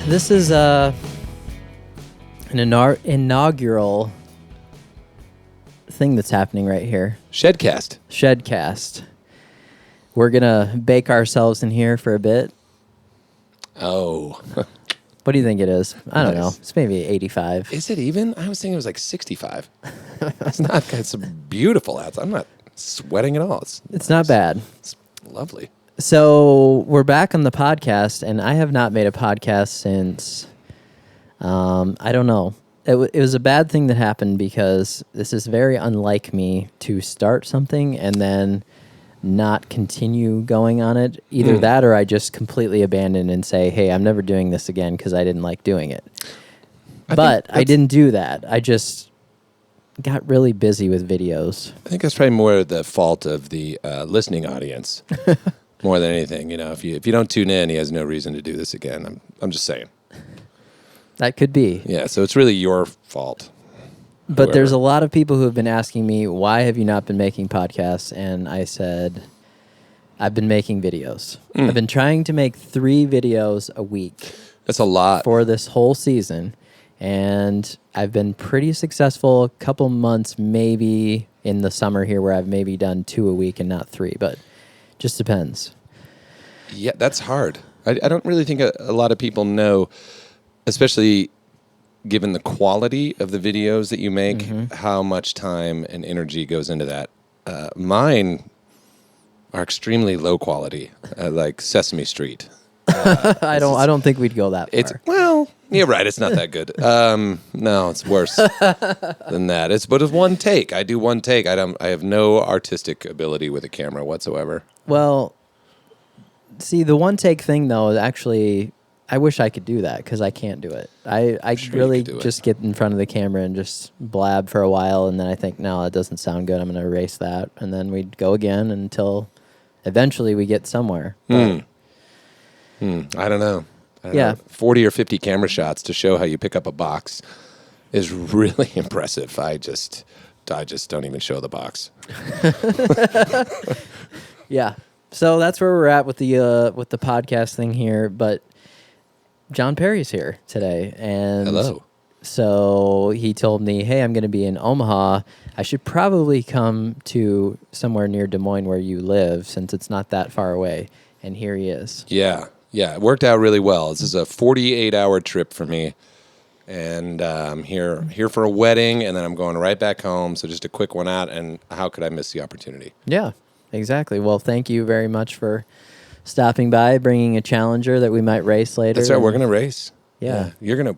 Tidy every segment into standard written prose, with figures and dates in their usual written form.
This is an inaugural thing that's happening right here. Shedcast. We're going to bake ourselves in here for a bit. Oh. What do you think it is? I don't know. Nice. It's maybe 85. Is it even? I was thinking it was like 65. It's not. It's beautiful outside. I'm not sweating at all. It's not bad. It's lovely. So we're back on the podcast, and I have not made a podcast since, I don't know. It was a bad thing that happened because this is very unlike me to start something and then not continue going on it. Either that or I just completely abandon and say, hey, I'm never doing this again because I didn't like doing it. But I didn't do that. I just got really busy with videos. I think that's probably more the fault of the listening audience more than anything. You know, if you don't tune in, he has no reason to do this again. I'm just saying. That could be. Yeah, so it's really your fault. But there's a lot of people who have been asking me, why have you not been making podcasts? And I said, I've been making videos. I've been trying to make 3 videos a week. That's a lot. For this whole season. And I've been pretty successful a couple months, maybe in the summer here, where I've maybe done 2 a week and not 3. But just depends. Yeah, that's hard. I don't really think a lot of people know, especially given the quality of the videos that you make, how much time and energy goes into that. Mine are extremely low quality, like Sesame Street. I don't think we'd go that far. Well, you're right. It's not that good. No, it's worse than that. But it's one take. I do one take. I have no artistic ability with a camera whatsoever. Well, see, the one take thing though, actually, I wish I could do that because I can't do it. I really just get in front of the camera and just blab for a while, and then I think, no, that doesn't sound good. I'm going to erase that, and then we'd go again until eventually we get somewhere. I don't know. 40 or 50 camera shots to show how you pick up a box is really impressive. I just don't even show the box. Yeah. So that's where we're at with the podcast thing here. But John Perry's here today, and hello. So he told me, "Hey, I'm going to be in Omaha. I should probably come to somewhere near Des Moines where you live, since it's not that far away." And here he is. Yeah, it worked out really well. This is a 48-hour trip for me, and I'm here for a wedding, and then I'm going right back home. So just a quick one out, and how could I miss the opportunity? Yeah, exactly. Well, thank you very much for stopping by, bringing a Challenger that we might race later. That's right. We're going to race. Yeah. You're going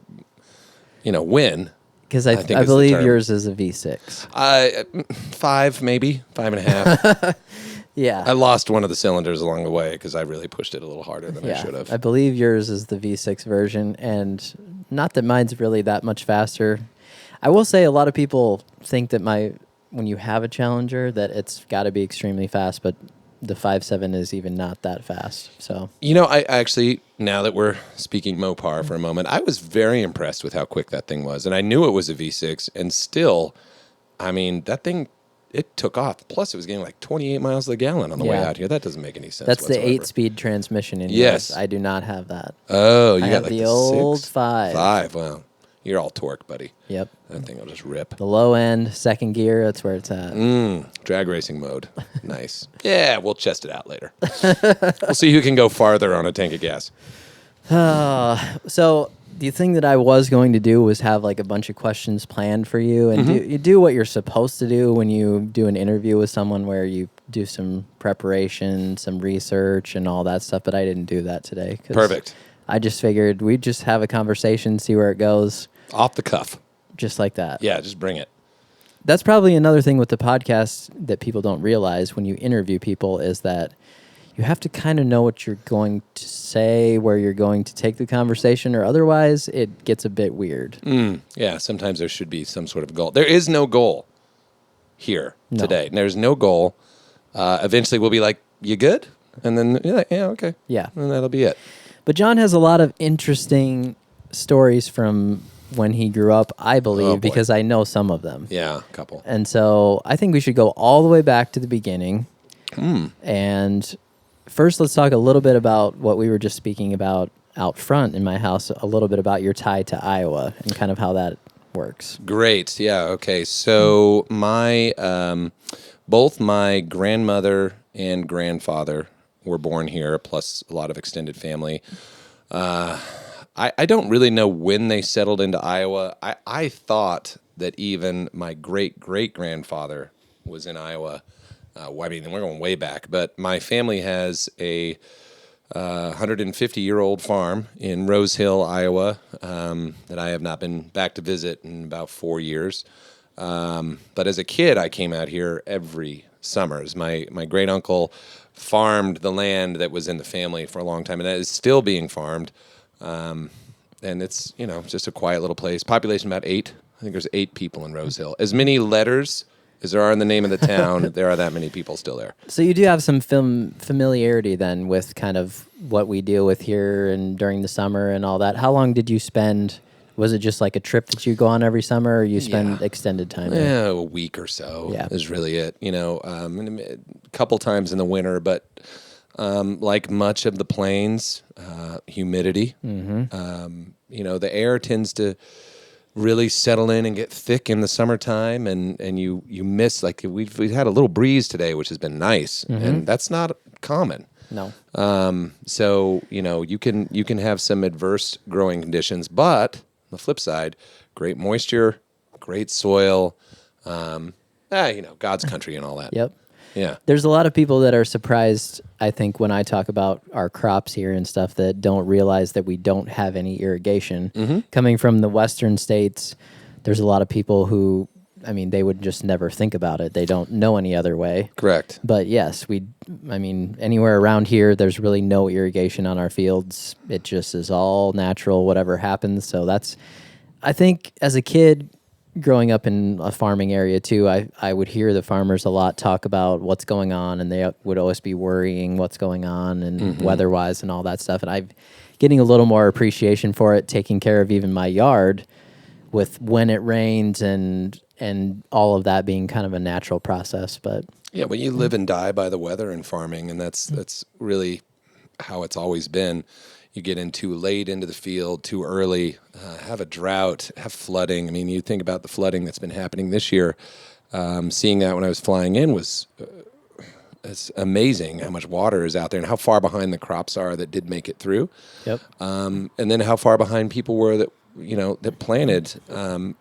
to, win. Because I believe yours is a V6. 5, maybe 5.5. Yeah. I lost one of the cylinders along the way because I really pushed it a little harder than I should have. I believe yours is the V6 version, and not that mine's really that much faster. I will say a lot of people think that when you have a Challenger that it's got to be extremely fast, but the 5.7 is even not that fast. So I actually, now that we're speaking Mopar for a moment, I was very impressed with how quick that thing was, and I knew it was a V6, and still, I mean, that thing, it took off. Plus, it was getting like 28 miles to the gallon on the way out here. That doesn't make any sense. That's whatsoever. the 8-speed transmission in yours. Yes, I do not have that. Oh, you I got have like the old 5. 5. Well, you're all torque, buddy. Yep. That thing will just rip. The low end, second gear, that's where it's at. Drag racing mode. Nice. Yeah, we'll chest it out later. We'll see who can go farther on a tank of gas. So the thing that I was going to do was have like a bunch of questions planned for you, and you do what you're supposed to do when you do an interview with someone, where you do some preparation, some research, and all that stuff. But I didn't do that today. Perfect. I just figured we'd just have a conversation, see where it goes. Off the cuff. Just like that. Yeah, just bring it. That's probably another thing with the podcast that people don't realize when you interview people, is that you have to kind of know what you're going to say, where you're going to take the conversation, or otherwise it gets a bit weird. Yeah, sometimes there should be some sort of goal. There is no goal here today. There's no goal. Eventually we'll be like, you good? And then you're like, yeah, okay. Yeah. And that'll be it. But John has a lot of interesting stories from when he grew up, I believe, because I know some of them. Yeah, a couple. And so I think we should go all the way back to the beginning. And first, let's talk a little bit about what we were just speaking about out front in my house a little bit about your tie to Iowa and kind of how that works. Great. Yeah. Okay. So both my grandmother and grandfather were born here, plus a lot of extended family. I don't really know when they settled into Iowa. I thought that even my great-great-grandfather was in Iowa. I mean, we're going way back, but my family has a 150-year-old farm in Rose Hill, Iowa, that I have not been back to visit in about 4 years. But as a kid, I came out here every summers. My great uncle farmed the land that was in the family for a long time, and that is still being farmed. And it's, just a quiet little place. Population about 8. I think there's 8 people in Rose Hill. As many letters as there are in the name of the town, there are that many people still there. So you do have some familiarity then with kind of what we deal with here and during the summer and all that. How long did you spend? Was it just like a trip that you go on every summer, or you spend extended time there? Yeah, a week or so is really it. A couple times in the winter, but like much of the plains, humidity. The air tends to really settle in and get thick in the summertime, and you miss, like we've had a little breeze today, which has been nice, and that's not common. No. So you can have some adverse growing conditions, but on the flip side, great moisture, great soil, God's country and all that. Yep. Yeah. There's a lot of people that are surprised, I think, when I talk about our crops here and stuff, that don't realize that we don't have any irrigation. Coming from the western states, there's a lot of people who, they would just never think about it. They don't know any other way. Correct. But yes, anywhere around here, there's really no irrigation on our fields. It just is all natural, whatever happens. So I think as a kid, growing up in a farming area too, I would hear the farmers a lot talk about what's going on, and they would always be worrying what's going on and weather-wise and all that stuff. And I'm getting a little more appreciation for it, taking care of even my yard with when it rains and all of that being kind of a natural process. But yeah, well, you live and die by the weather in farming, and that's really how it's always been. You get in too late into the field, too early, have a drought, have flooding. You think about the flooding that's been happening this year. Seeing that when I was flying in was it's amazing how much water is out there and how far behind the crops are that did make it through. Yep. And then how far behind people were that planted.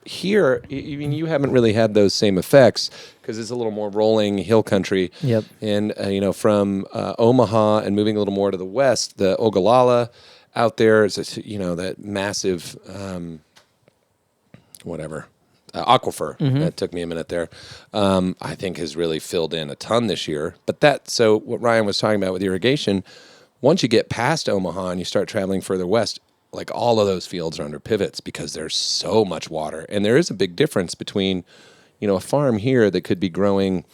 Here, you haven't really had those same effects because it's a little more rolling hill country. Yep. And, from Omaha and moving a little more to the west, the Ogallala out there is, that massive, aquifer. That took me a minute there. I think has really filled in a ton this year. But so what Ryan was talking about with irrigation, once you get past Omaha and you start traveling further west, like all of those fields are under pivots because there's so much water. And there is a big difference between, a farm here that could be growing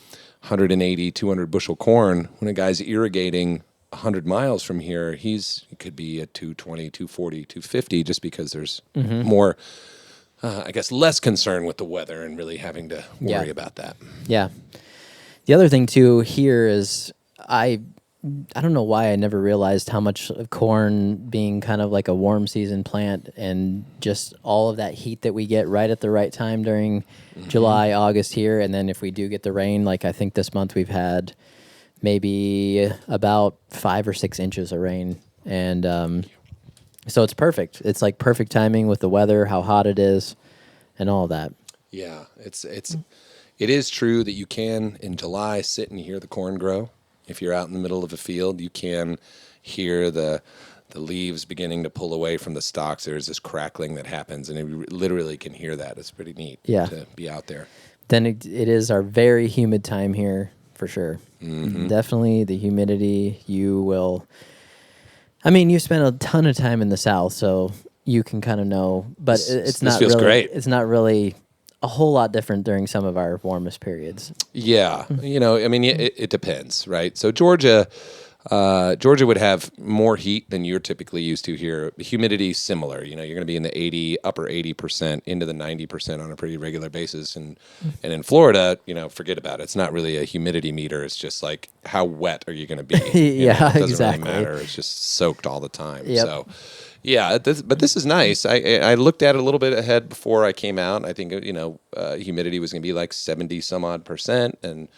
180, 200 bushel corn when a guy's irrigating 100 miles from here, he could be at 220, 240, 250 just because there's more, less concern with the weather and really having to worry about that. Yeah. The other thing too here is I don't know why I never realized how much of corn being kind of like a warm season plant and just all of that heat that we get right at the right time during July, August here. And then if we do get the rain, like I think this month we've had maybe about 5 or 6 inches of rain. And so it's perfect. It's like perfect timing with the weather, how hot it is and all that. Yeah, it is true that you can in July sit and hear the corn grow. If you're out in the middle of a field, you can hear the leaves beginning to pull away from the stalks. There's this crackling that happens, and you literally can hear that. It's pretty neat to be out there. Then it is our very humid time here, for sure. Definitely the humidity. You spent a ton of time in the South, so you can kind of know. But it's not feels really, great. It's not really a whole lot different during some of our warmest periods. Yeah. It depends, right? So Georgia would have more heat than you're typically used to here. Humidity, similar. You're going to be in the upper 80% into the 90% on a pretty regular basis. And in Florida, forget about it. It's not really a humidity meter. It's just like, how wet are you going to be? Yeah, it doesn't exactly. really matter. It's just soaked all the time. Yep. So, Yeah, but this is nice. I looked at it a little bit ahead before I came out. I think humidity was going to be like 70 some odd %, and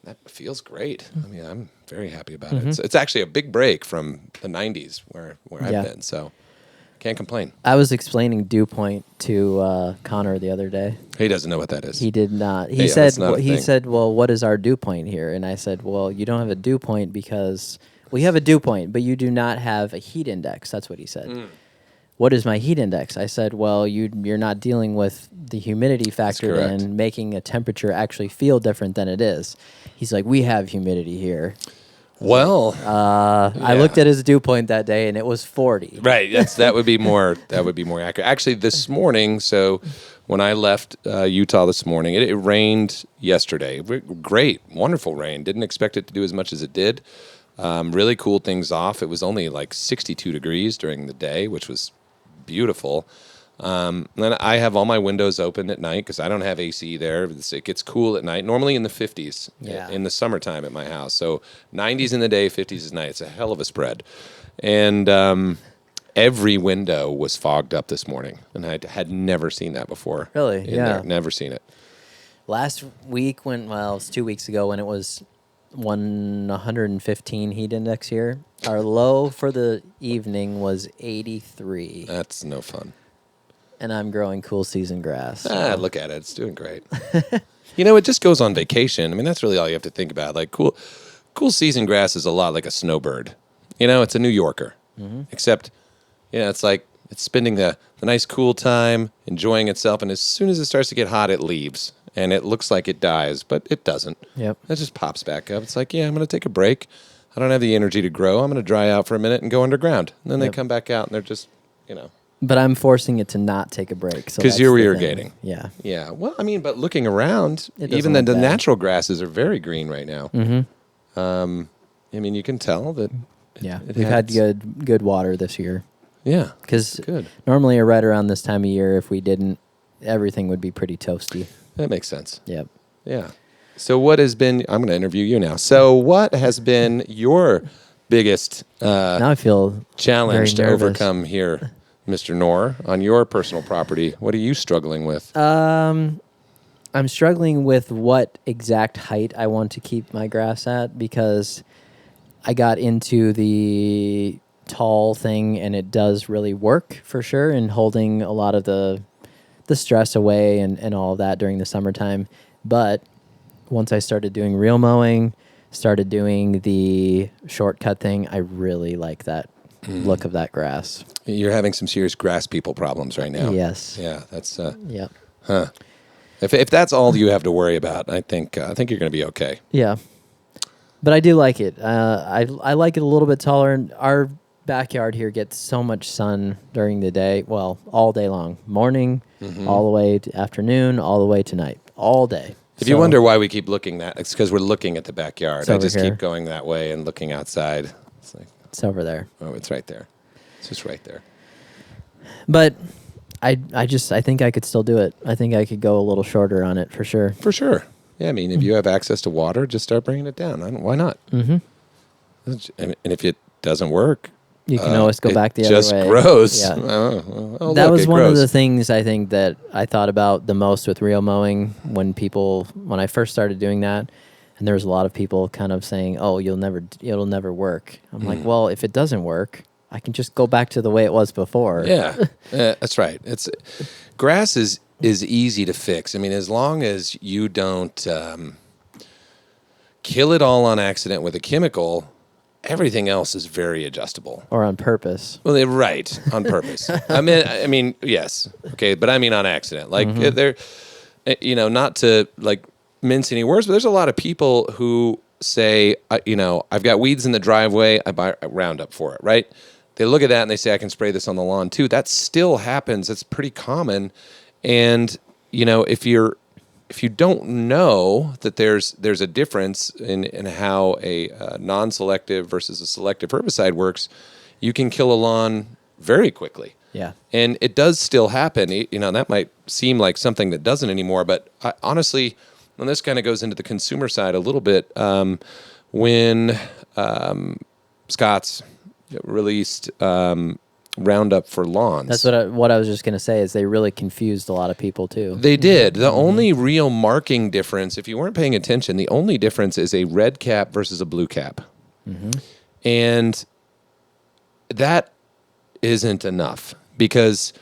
that feels great. I mean, I'm very happy about it. It's actually a big break from the 90s where I've been. So can't complain. I was explaining dew point to Connor the other day. He doesn't know what that is. He did not. He said, well, what is our dew point here? And I said, well, you don't have a dew point because we have a dew point, but you do not have a heat index. That's what he said. What is my heat index? I said, well, you're not dealing with the humidity factor and making a temperature actually feel different than it is. He's like, we have humidity here. Well, I looked at his dew point that day, and it was 40. Right. That would be more accurate. Actually, this morning, so when I left Utah this morning, it rained yesterday. Great, wonderful rain. Didn't expect it to do as much as it did. Really cooled things off. It was only like 62 degrees during the day, which was beautiful. And I have all my windows open at night because I don't have AC there. It gets cool at night, normally in the 50s in the summertime at my house. So 90s in the day, 50s at night. It's a hell of a spread. And every window was fogged up this morning, and I had never seen that before. Really? Yeah. Never seen it. Last week it was 2 weeks ago when it was 115 heat index here. Our low for the evening was 83. That's no fun. And I'm growing cool season grass. Look at it. It's doing great. It just goes on vacation. I mean, that's really all you have to think about. Like cool season grass is a lot like a snowbird. It's a New Yorker. Except, it's like it's spending the nice cool time, enjoying itself, and as soon as it starts to get hot, it leaves. And it looks like it dies, but it doesn't. Yep. It just pops back up. It's like, I'm going to take a break. I don't have the energy to grow. I'm going to dry out for a minute and go underground. And then they come back out, and they're just, But I'm forcing it to not take a break. Because you're irrigating. Yeah. Yeah. Well, I mean, but looking around, even the bad. natural grasses are very green right now. Mm-hmm. I mean, you can tell that. We've had good water this year. Yeah. Because normally right around this time of year, if we didn't, everything would be pretty toasty. That makes sense. Yep. Yeah. So what has been, I'm going to interview you now. So what has been your biggest now I feel challenge to very nervous. overcome here, Mr. Knorr, on your personal property? What are you struggling with? I'm struggling with what exact height I want to keep my grass at because I got into the tall thing and it does really work for sure in holding a lot of the stress away and all of that during the summertime. But once I started doing real mowing, started doing the shortcut thing, I really like that look of that grass. You're having some serious grass people problems right now. Yes. Yeah, that's yeah. Huh. If that's all you have to worry about, I think you're going to be okay. Yeah. But I do like it. I like it a little bit taller. Our backyard here gets so much sun during the day. Well, all day long. Morning, all the way to afternoon, all the way to night. All day. If you wonder why we keep looking that, it's because we're looking at the backyard. I just here. keep going that way and looking outside. It's like, it's over there. Oh, it's right there. It's just right there. But I think I could still do it. I think I could go a little shorter on it for sure. For sure. Yeah, I mean, if you have access to water, just start bringing it down. Why not? Mm-hmm. And if it doesn't work, you can always go back the other way. It just grows. Yeah. That was one of the things I think that I thought about the most with real mowing when I first started doing that, and there was a lot of people kind of saying, "Oh, it'll never work." I'm like, well, if it doesn't work, I can just go back to the way it was before. Yeah, that's right. Grass is easy to fix. I mean, as long as you don't kill it all on accident with a chemical. Everything else is very adjustable. Or on purpose. Well, right, on purpose. I mean, yes, okay, but I mean on accident. Like not to like mince any words, but there's a lot of people who say, I've got weeds in the driveway, I buy Roundup for it, right? They look at that and they say, I can spray this on the lawn too. That still happens. It's pretty common, and if you don't know that there's a difference in how a non-selective versus a selective herbicide works, you can kill a lawn very quickly. Yeah. And it does still happen. That might seem like something that doesn't anymore, but honestly, and this kind of goes into the consumer side a little bit, when Scott's released Roundup for lawns. That's what I was just going to say is they really confused a lot of people too. They did. The only real marking difference, if you weren't paying attention, the only difference is a red cap versus a blue cap. And that isn't enough because,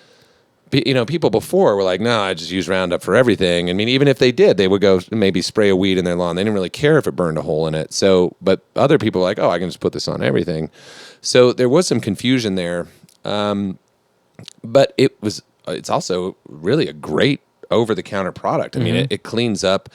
people before were like, no, I just use Roundup for everything. I mean, even if they did, they would go maybe spray a weed in their lawn. They didn't really care if it burned a hole in it. So, but other people were like, oh, I can just put this on everything. So there was some confusion there. But it's also really a great over-the-counter product. I mean, it cleans up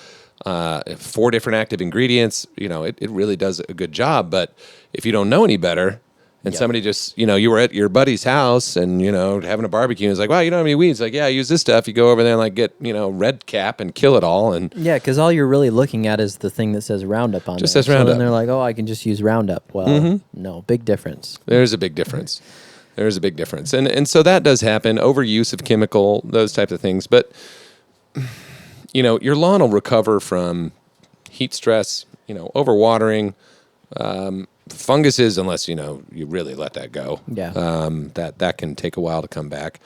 4 different active ingredients. It really does a good job. But if you don't know any better, and somebody just, you were at your buddy's house and, having a barbecue, and it's like, wow, you don't have any weeds. Like, yeah, I use this stuff. You go over there and get, red cap and kill it all. And yeah, because all you're really looking at is the thing that says Roundup on it. Just says Roundup. So then they're like, oh, I can just use Roundup. Well, no, big difference. There's a big difference. There's a big difference. And so that does happen, overuse of chemical, those types of things. But, your lawn will recover from heat stress, overwatering, funguses, unless, you really let that go. Yeah. That can take a while to come back.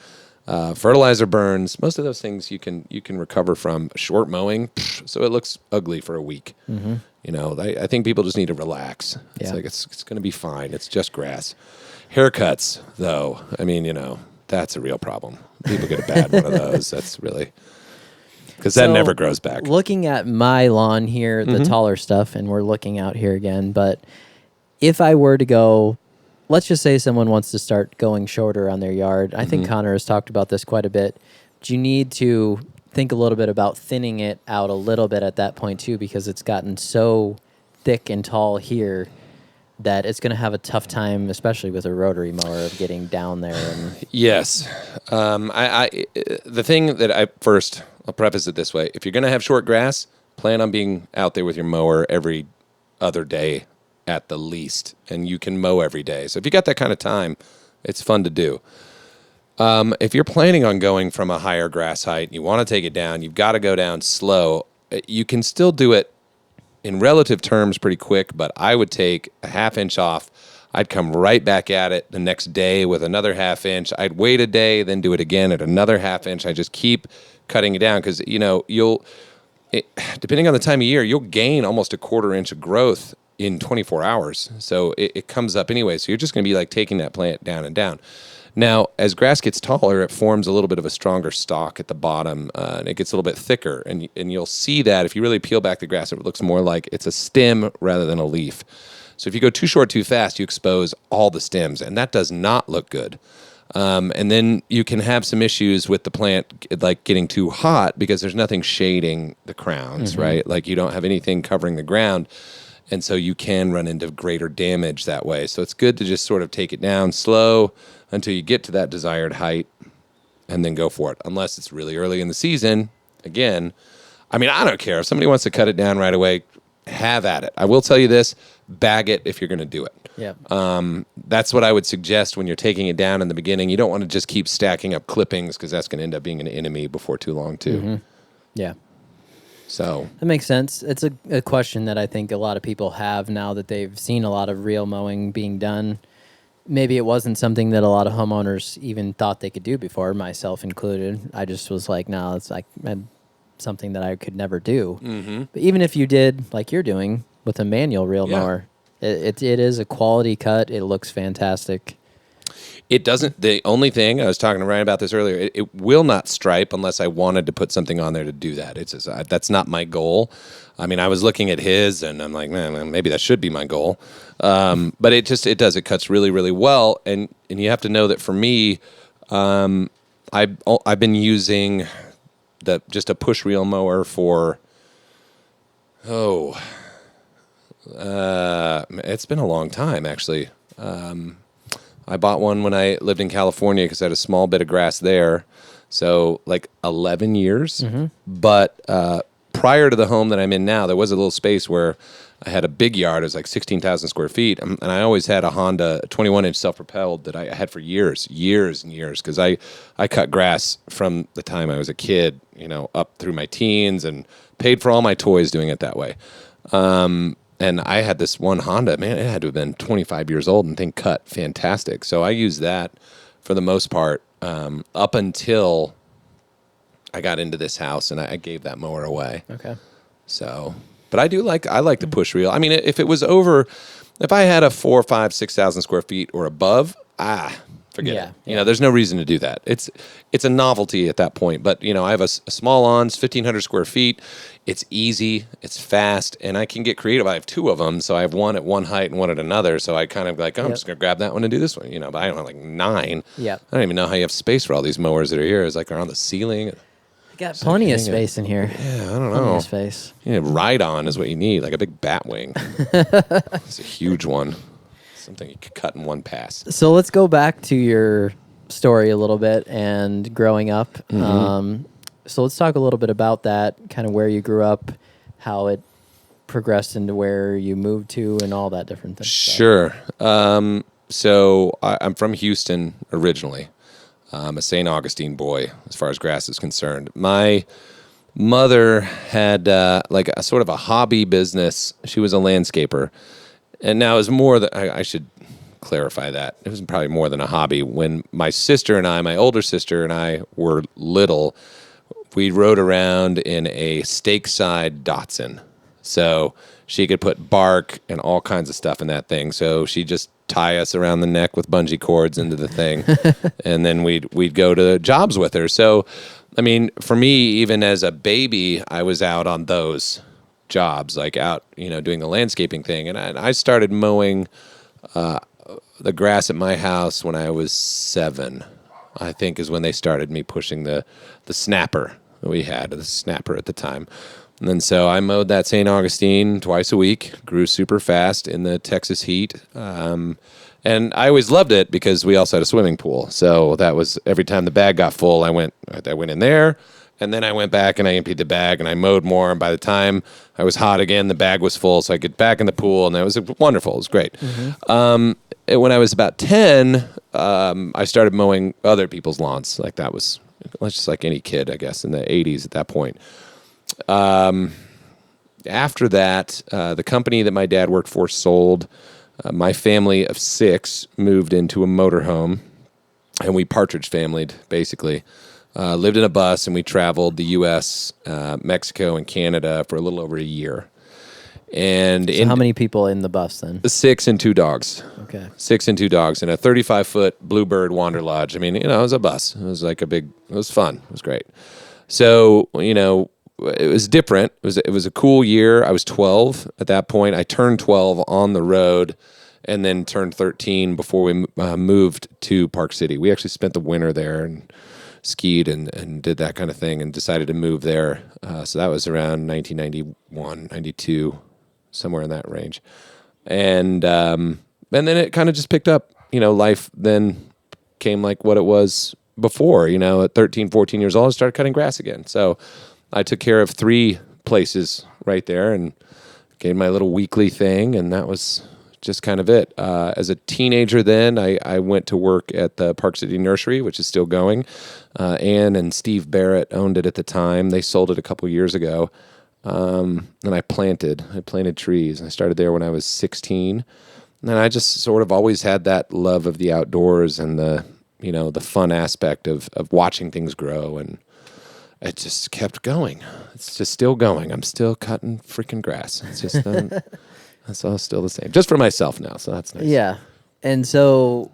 Fertilizer burns, most of those things you can recover from. Short mowing, so it looks ugly for a week. I think people just need to relax. It's like, it's going to be fine. It's just grass. Haircuts, though, I mean, that's a real problem. People get a bad one of those. That's really, because that never grows back. Looking at my lawn here, the taller stuff, and we're looking out here again, but if I were to go, let's just say someone wants to start going shorter on their yard. I think Connor has talked about this quite a bit. But you need to think a little bit about thinning it out a little bit at that point, too, because it's gotten so thick and tall here that it's going to have a tough time, especially with a rotary mower, of getting down there. And yes. The thing that I'll preface it this way. If you're going to have short grass, plan on being out there with your mower every other day at the least, and you can mow every day. So if you got that kind of time, it's fun to do. If you're planning on going from a higher grass height, and you want to take it down, you've got to go down slow. You can still do it in relative terms pretty quick, but I would take a half inch off. I'd come right back at it the next day with another half inch. I'd wait a day, then do it again at another half inch. I just keep cutting it down because, depending on the time of year, you'll gain almost a 1/4 inch of growth in 24 hours. So it comes up anyway. So you're just going to be taking that plant down and down. Now, as grass gets taller, it forms a little bit of a stronger stalk at the bottom, and it gets a little bit thicker. And you'll see that if you really peel back the grass, it looks more like it's a stem rather than a leaf. So if you go too short too fast, you expose all the stems, and that does not look good. And then you can have some issues with the plant getting too hot because there's nothing shading the crowns, right? You don't have anything covering the ground. And so you can run into greater damage that way. So it's good to just sort of take it down slow until you get to that desired height and then go for it. Unless it's really early in the season. Again, I don't care. If somebody wants to cut it down right away, have at it. I will tell you this, bag it if you're going to do it. Yeah. That's what I would suggest when you're taking it down in the beginning. You don't want to just keep stacking up clippings because that's going to end up being an enemy before too long too. Yeah. So that makes sense. It's a question that I think a lot of people have now that they've seen a lot of real mowing being done. Maybe it wasn't something that a lot of homeowners even thought they could do before, myself included. I just was like, no, it's something that I could never do. But even if you did, like you're doing with a manual reel mower, it is a quality cut. It looks fantastic. It doesn't. The only thing I was talking to Ryan about this earlier. It will not stripe unless I wanted to put something on there to do that. It's just, that's not my goal. I was looking at his, and I'm like, man, maybe that should be my goal. But it does. It cuts really, really well, and you have to know that for me, I've been using just a push reel mower for it's been a long time actually. I bought one when I lived in California because I had a small bit of grass there. So 11 years. But prior to the home that I'm in now, there was a little space where I had a big yard. It was 16,000 square feet. And I always had a Honda 21-inch self-propelled that I had for years and years. Because I cut grass from the time I was a kid, up through my teens and paid for all my toys doing it that way. And I had this one Honda, man, it had to have been 25 years old and thing cut fantastic. So I used that for the most part, up until I got into this house and I gave that mower away. Okay. So, but I like the push reel. I mean, if it was over, if I had a 4, 5, 6,000 square feet or above, forget it. You know, there's no reason to do that. It's a novelty at that point. But, you know, I have a small lawns, 1,500 square feet. It's easy, it's fast, and I can get creative. I have 2 of them, so I have one at one height and one at another. So I kind of like, I'm just going to grab that one and do this one, you know. But I don't have like 9. Yeah. I don't even know how you have space for all these mowers that are here. It's like around the ceiling. Got plenty of space in here. Yeah, I don't Plenty know. of space. Yeah, ride-on is what you need, like a big bat wing. It's a huge one. Something you could cut in one pass. So let's go back to your story a little bit and growing up. So let's talk a little bit about that, kind of where you grew up, how it progressed into where you moved to, and all that different things. Sure. So I'm from Houston originally. I'm a St. Augustine boy as far as grass is concerned. My mother had like a sort of a hobby business. She was a landscaper. And now it's more than, I should clarify that. It was probably more than a hobby. When my sister and I, my older sister and I were little, we rode around in a Stakeside Datsun. So she could put bark and all kinds of stuff in that thing. So she'd just tie us around the neck with bungee cords into the thing. And then we'd go to jobs with her. So, I mean, for me, even as a baby, I was out on those jobs, like out, you know, doing the landscaping thing. And I started mowing the grass at my house when I was 7, I think is when they started me pushing the snapper that we had, the snapper at the time. And then so I mowed that St. Augustine twice a week, grew super fast in the Texas heat. And I always loved it because we also had a swimming pool. So that was every time the bag got full, I went in there, and then I went back and I emptied the bag and I mowed more. And by the time I was hot again, the bag was full. So I get back in the pool, and that was wonderful. It was great. When I was about 10, I started mowing other people's lawns. Like that was just like any kid, I guess, in the 80s at that point. After that, the company that my dad worked for sold. My family of 6 moved into a motorhome, and we partridge familied, basically. Lived in a bus, and we traveled the U.S., Mexico, and Canada for a little over a year. And so how many people in the bus then? 6 and 2 dogs. Okay. 6 and 2 dogs in a 35-foot Bluebird Wander Lodge. I mean, you know, it was a bus. It was like it was fun. It was great. So, you know, it was different. It was a cool year. I was 12 at that point. I turned 12 on the road and then turned 13 before we moved to Park City. We actually spent the winter there and skied and did that kind of thing and decided to move there. So that was around 1991, 92, somewhere in that range. And then it kind of just picked up. You know, life then came like what it was before. You know, at 13, 14 years old, I started cutting grass again. So I took care of 3 places right there and gave my little weekly thing, and that was just kind of it. As a teenager then, I went to work at the Park City Nursery, which is still going. Ann and Steve Barrett owned it at the time. They sold it a couple years ago. And I planted trees. I started there when I was 16. And I just sort of always had that love of the outdoors and the fun aspect of watching things grow, and it just kept going. It's just still going. I'm still cutting freaking grass. It's just that's all still the same. Just for myself now, so that's nice. Yeah. And so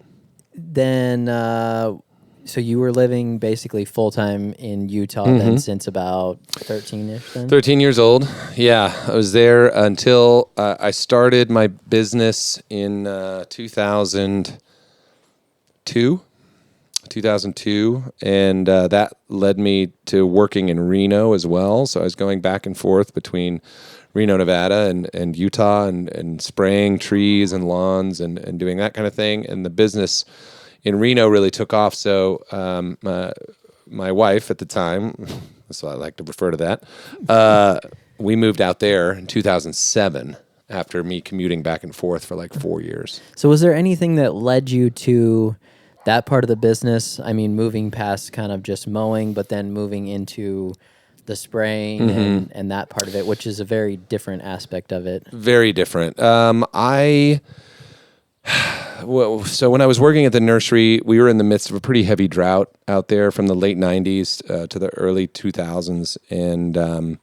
then so you were living basically full-time in Utah then since about 13-ish then? 13 years old. Yeah, I was there until I started my business in 2002, and that led me to working in Reno as well. So I was going back and forth between Reno, Nevada, and Utah, and spraying trees and lawns and doing that kind of thing. And the business in Reno really took off. So my wife at the time, so I like to refer to that, we moved out there in 2007 after me commuting back and forth for like 4 years. So was there anything that led you to that part of the business? I mean, moving past kind of just mowing, but then moving into the spraying and that part of it, which is a very different aspect of it. Very different. So when I was working at the nursery, we were in the midst of a pretty heavy drought out there from the late 90s to the early 2000s. And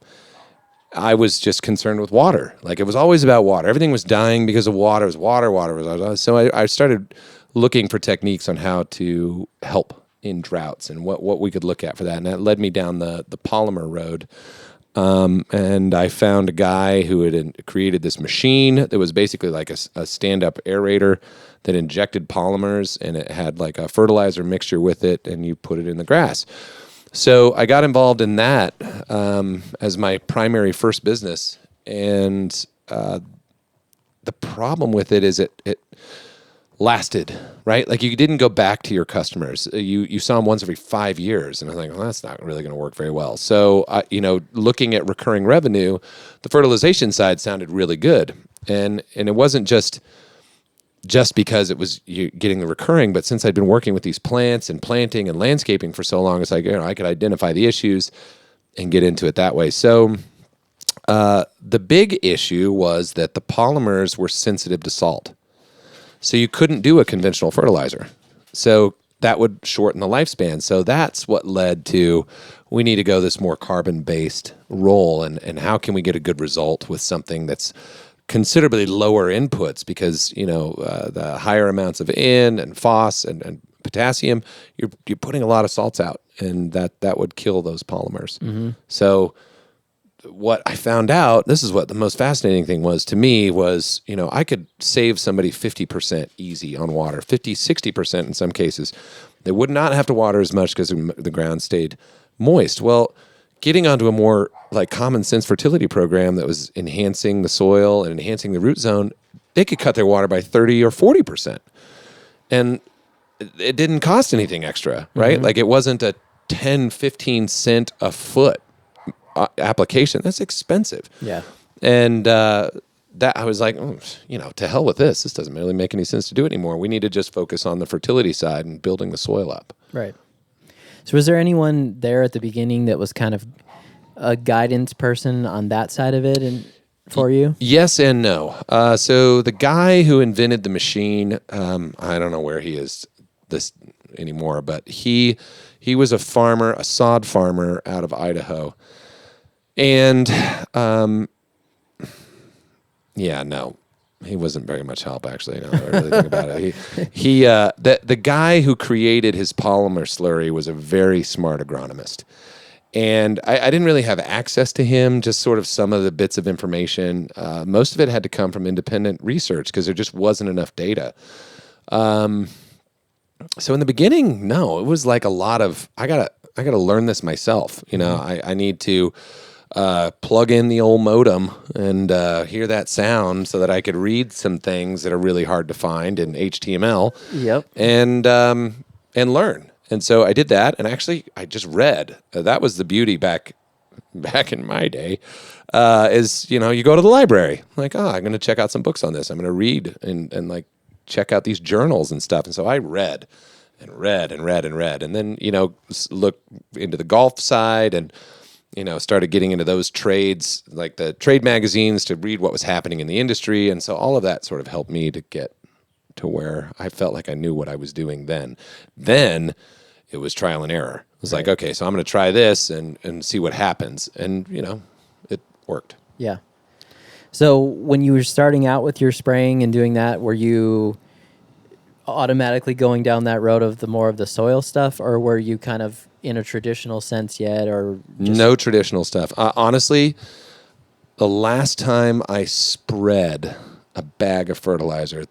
I was just concerned with water. Like, it was always about water. Everything was dying because of water. It was water. So I started looking for techniques on how to help in droughts and what we could look at for that. And that led me down the polymer road. And I found a guy who had created this machine that was basically like a stand-up aerator that injected polymers, and it had like a fertilizer mixture with it, and you put it in the grass. So I got involved in that as my primary first business. And the problem with it is it lasted, right? Like, you didn't go back to your customers. You saw them once every 5 years, and I was like, well, that's not really going to work very well. So, looking at recurring revenue, the fertilization side sounded really good, and it wasn't just because it was you getting the recurring, but since I'd been working with these plants and planting and landscaping for so long, it's like, I could identify the issues and get into it that way. So, the big issue was that the polymers were sensitive to salt. So you couldn't do a conventional fertilizer. So that would shorten the lifespan. So that's what led to, we need to go this more carbon-based role, and how can we get a good result with something that's considerably lower inputs, because, the higher amounts of N and phos and potassium, you're putting a lot of salts out, and that would kill those polymers. Mm-hmm. So what I found out, this is what the most fascinating thing was to me, was, I could save somebody 50% easy on water, 50, 60% in some cases. They would not have to water as much because the ground stayed moist. Well, getting onto a more like common sense fertility program that was enhancing the soil and enhancing the root zone, they could cut their water by 30 or 40%. And it didn't cost anything extra, right? Mm-hmm. Like, it wasn't a 10, 15 cent a foot application. That's expensive. Yeah. And that I was like, to hell with this. This doesn't really make any sense to do it anymore. We need to just focus on the fertility side and building the soil up. Right. So was there anyone there at the beginning that was kind of a guidance person on that side of it and for you? Yes and no. So the guy who invented the machine, I don't know where he is this anymore, but he was a farmer, a sod farmer out of Idaho. And, no, he wasn't very much help, actually. Now that I really think about it. The guy who created his polymer slurry was a very smart agronomist. And I didn't really have access to him, just sort of some of the bits of information. Most of it had to come from independent research because there just wasn't enough data. So in the beginning, no, it was like a lot of, I gotta learn this myself. I need to plug in the old modem and hear that sound so that I could read some things that are really hard to find in HTML. Yep. And learn. And so I did that, and actually I just read. That was the beauty back in my day. Is you go to the library, like, I'm going to check out some books on this. I'm going to read and like check out these journals and stuff. And so I read and read and read and read, and then look into the golf side and started getting into those trades, like the trade magazines, to read what was happening in the industry. And so all of that sort of helped me to get to where I felt like I knew what I was doing then. Then it was trial and error. It was like, okay, so I'm going to try this and see what happens. And, it worked. Yeah. So when you were starting out with your spraying and doing that, were you automatically going down that road of the more of the soil stuff, or were you kind of in a traditional sense yet, or just... No traditional stuff? Honestly, the last time I spread a bag of fertilizer,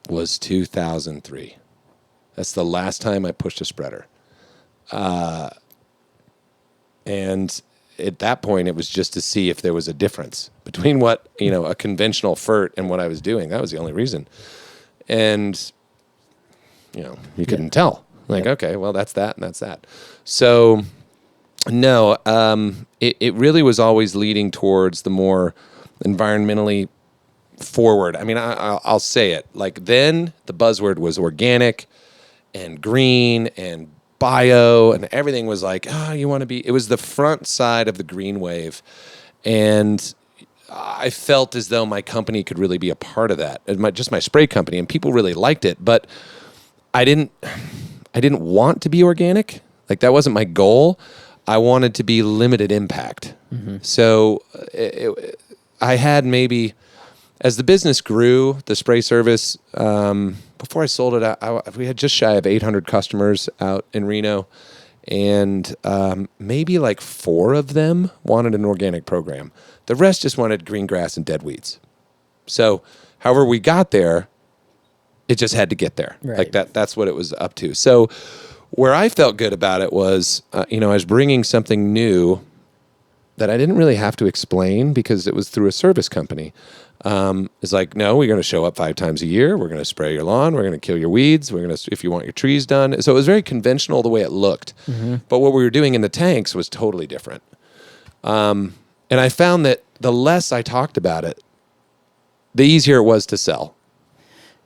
was 2003. That's the last time I pushed a spreader. And at that point, it was just to see if there was a difference between what, a conventional fert and what I was doing. That was the only reason. And, you couldn't tell. Like, okay, well, that's that and that's that. So, no, it really was always leading towards the more environmentally forward. I mean, I'll say it. Like, then the buzzword was organic and green and bio, and everything was like, you want to be... It was the front side of the green wave. And I felt as though my company could really be a part of that, just my spray company, and people really liked it. But I didn't want to be organic. Like, that wasn't my goal. I wanted to be limited impact. So I had maybe, as the business grew, the spray service, before I sold it, we had just shy of 800 customers out in Reno. And maybe like 4 of them wanted an organic program. The rest just wanted green grass and dead weeds. So however we got there, it just had to get there. Right. Like that's what it was up to. So where I felt good about it was, I was bringing something new that I didn't really have to explain because it was through a service company. It's like, no, we're going to show up 5 times a year. We're going to spray your lawn. We're going to kill your weeds. We're going to, if you want your trees done. So it was very conventional the way it looked. But what we were doing in the tanks was totally different. And I found that the less I talked about it, the easier it was to sell.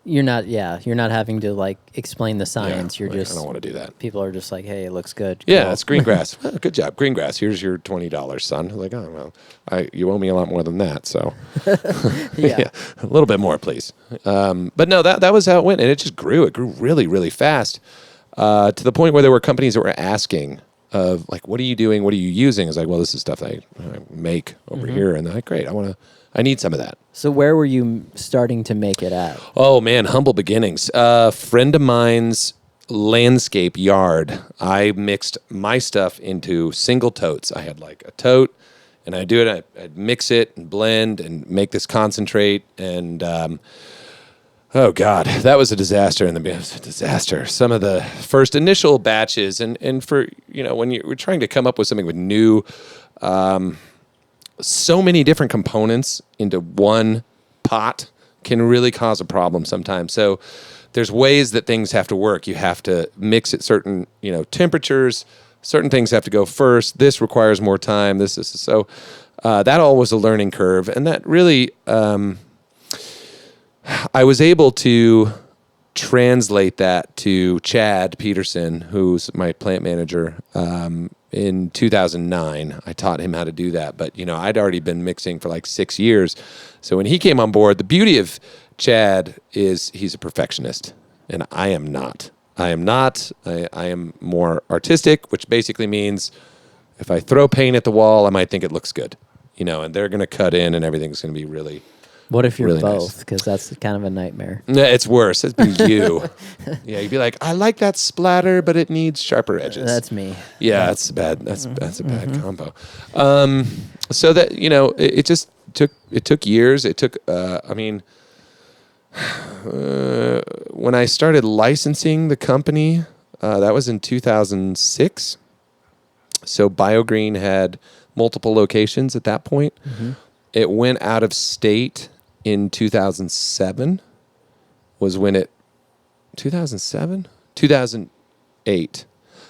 You're not having to like explain the science. Yeah, You're just, I don't want to do that. People are just like, hey, it looks good. Yeah, Cool. it's green grass. Well, good job. Green grass. Here's your $20, son. I'm like, oh, well, you owe me a lot more than that. So Yeah. a little bit more, please. But no, that was how it went. And it just grew. It grew really, really fast to the point where there were companies that were asking of like, what are you doing? What are you using? It's like, well, this is stuff I make over here. And they're like, great. I need some of that. So where were you starting to make it at? Oh, man, humble beginnings. Friend of mine's landscape yard, I mixed my stuff into single totes. I had like a tote, and I'd do it. I'd mix it and blend and make this concentrate. And, oh, God, that was a disaster. It was a disaster. Some of the first initial batches, and for, when you're trying to come up with something with new... so many different components into one pot can really cause a problem sometimes. So there's ways that things have to work. You have to mix at certain, temperatures. Certain things have to go first. This requires more time. This is so. That all was a learning curve, and that really, I was able to translate that to Chad Peterson, who's my plant manager. In 2009, I taught him how to do that. But, I'd already been mixing for like 6 years. So when he came on board, the beauty of Chad is he's a perfectionist, and I am not. I am more artistic, which basically means if I throw paint at the wall, I might think it looks good, and they're going to cut in and everything's going to be really... What if you're really both? Because that's kind of a nightmare. No, it's worse. It's been you. Yeah, you'd be like, I like that splatter, but it needs sharper edges. That's me. Yeah, that's bad. That's a bad combo. So that it just took years. It took. When I started licensing the company, that was in 2006. So BioGreen had multiple locations at that point. It went out of state in 2007. Was when it 2007? 2008.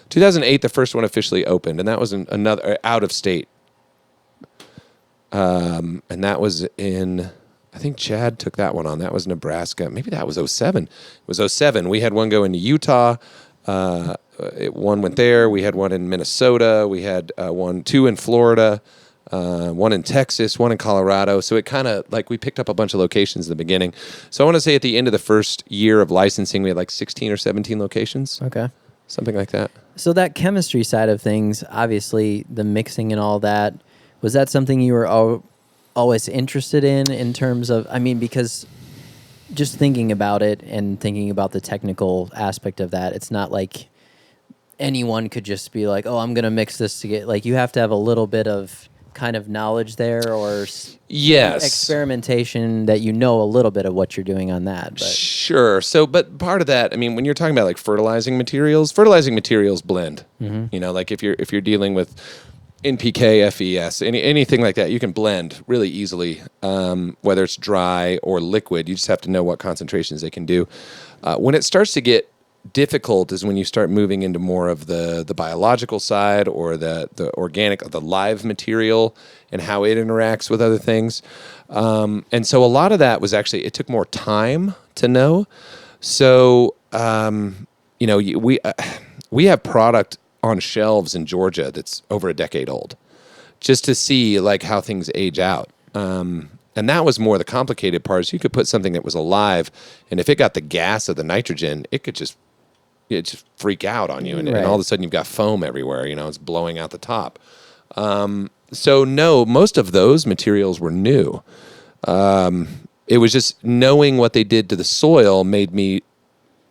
2008, the first one officially opened, and that was another out of state. And that was in, I think Chad took that one on. That was Nebraska. Maybe that was 07. It was 07. We had one go into Utah. One went there. We had one in Minnesota. We had 2 in Florida. One in Texas, one in Colorado. So it kind of like we picked up a bunch of locations in the beginning. So I want to say at the end of the first year of licensing, we had like 16 or 17 locations. Okay. Something like that. So that chemistry side of things, obviously the mixing and all that, was that something you were always interested in terms of, because just thinking about it and thinking about the technical aspect of that, it's not like anyone could just be like, oh, I'm going to mix this to get, like, you have to have a little bit of kind of knowledge there or experimentation that a little bit of what you're doing on that. But. Sure. So, but part of that, when you're talking about like fertilizing materials blend. Like if you're dealing with NPK, FES, anything like that, you can blend really easily, whether it's dry or liquid. You just have to know what concentrations they can do. When it starts to get difficult is when you start moving into more of the biological side or the organic, the live material and how it interacts with other things. And so a lot of that was actually, it took more time to know. So, we have product on shelves in Georgia that's over a decade old just to see like how things age out. And that was more the complicated part. Is you could put something that was alive, and if it got the gas of the nitrogen, it could just freak out on you, and all of a sudden you've got foam everywhere. It's blowing out the top. So no, most of those materials were new. It was just knowing what they did to the soil made me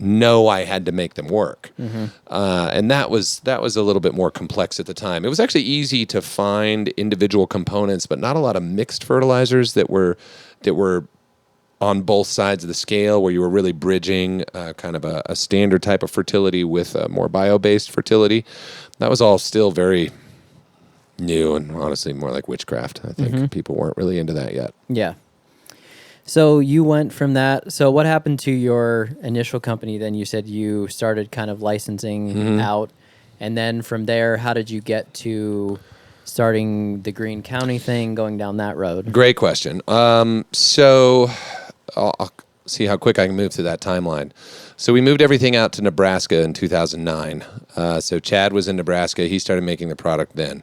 know I had to make them work. And that was a little bit more complex at the time. It was actually easy to find individual components, but not a lot of mixed fertilizers that were on both sides of the scale, where you were really bridging kind of a standard type of fertility with a more bio-based fertility. That was all still very new and honestly more like witchcraft. I think people weren't really into that yet. Yeah. So you went from that. So what happened to your initial company then? You said you started kind of licensing out. And then from there, how did you get to starting the Greene County thing, going down that road? Great question. So I'll see how quick I can move through that timeline. So we moved everything out to Nebraska in 2009. So Chad was in Nebraska. He started making the product then.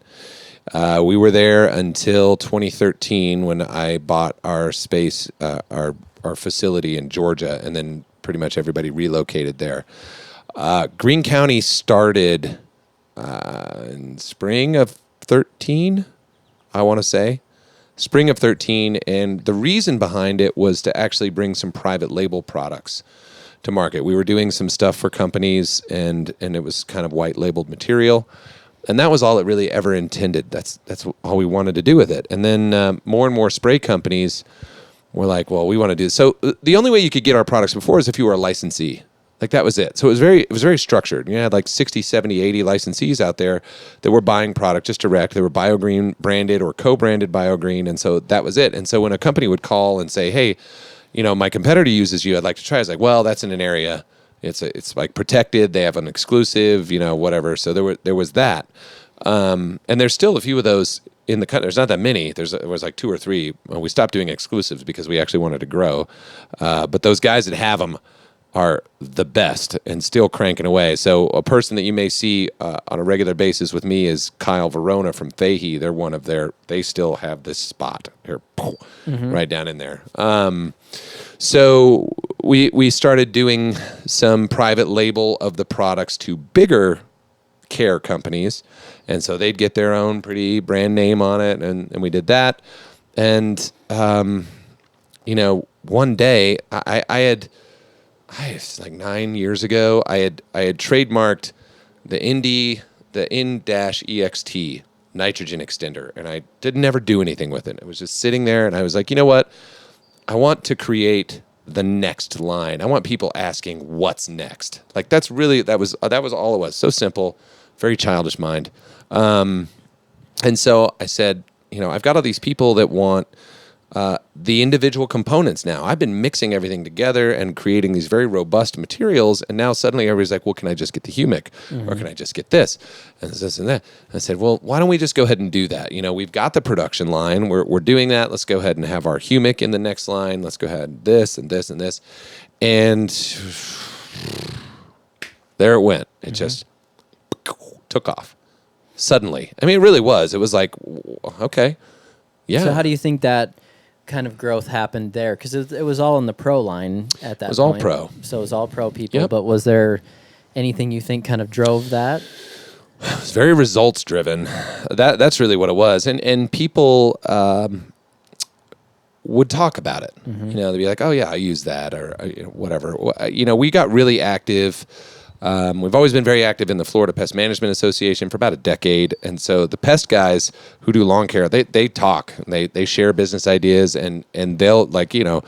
We were there until 2013 when I bought our space, our facility in Georgia, and then pretty much everybody relocated there. Greene County started in spring of 13, I want to say. Spring of 13, and the reason behind it was to actually bring some private label products to market. We were doing some stuff for companies, and it was kind of white labeled material. And that was all it really ever intended. That's all we wanted to do with it. And then more and more spray companies were like, well, we want to do this. So the only way you could get our products before is if you were a licensee. Like that was it. So it was very structured. You had like 60, 70, 80 licensees out there that were buying product just direct. They were BioGreen branded or co-branded BioGreen. And so that was it. And so when a company would call and say, hey, my competitor uses you, I'd like to try. I was like, well, that's in an area. It's like protected. They have an exclusive, whatever. So there was that, and there's still a few of those in the country. There's not that many. There was like 2 or 3. Well, we stopped doing exclusives because we actually wanted to grow. But those guys that have them are the best and still cranking away. So a person that you may see on a regular basis with me is Kyle Verona from Fahey. They're they still have this spot here, right down in there. So we started doing some private label of the products to bigger care companies. And so they'd get their own pretty brand name on it. And we did that. And, one day I had like 9 years ago, I had trademarked the N-Ext nitrogen extender. And I did never do anything with it. It was just sitting there. And I was like, you know what? I want to create the next line. I want people asking what's next. Like that was all it was. So simple, very childish mind. And so I said, I've got all these people that want the individual components now. I've been mixing everything together and creating these very robust materials, and now suddenly everybody's like, well, can I just get the humic? Or can I just get this? And this and that. And I said, well, why don't we just go ahead and do that? We've got the production line. We're doing that. Let's go ahead and have our humic in the next line. Let's go ahead this and this and this. And there it went. It just took off. Suddenly. I mean, it really was. It was like, okay. Yeah. So how do you think that kind of growth happened there? Because it was all in the pro line at that point. It was all pro. So it was all pro people. Yep. But was there anything you think kind of drove that? It was very results driven. That's really what it was. And people would talk about it. They'd be like, oh yeah, I use that or whatever. We got really active. We've always been very active in the Florida Pest Management Association for about a decade. And so the pest guys who do lawn care, they talk, they share business ideas and they'll they'll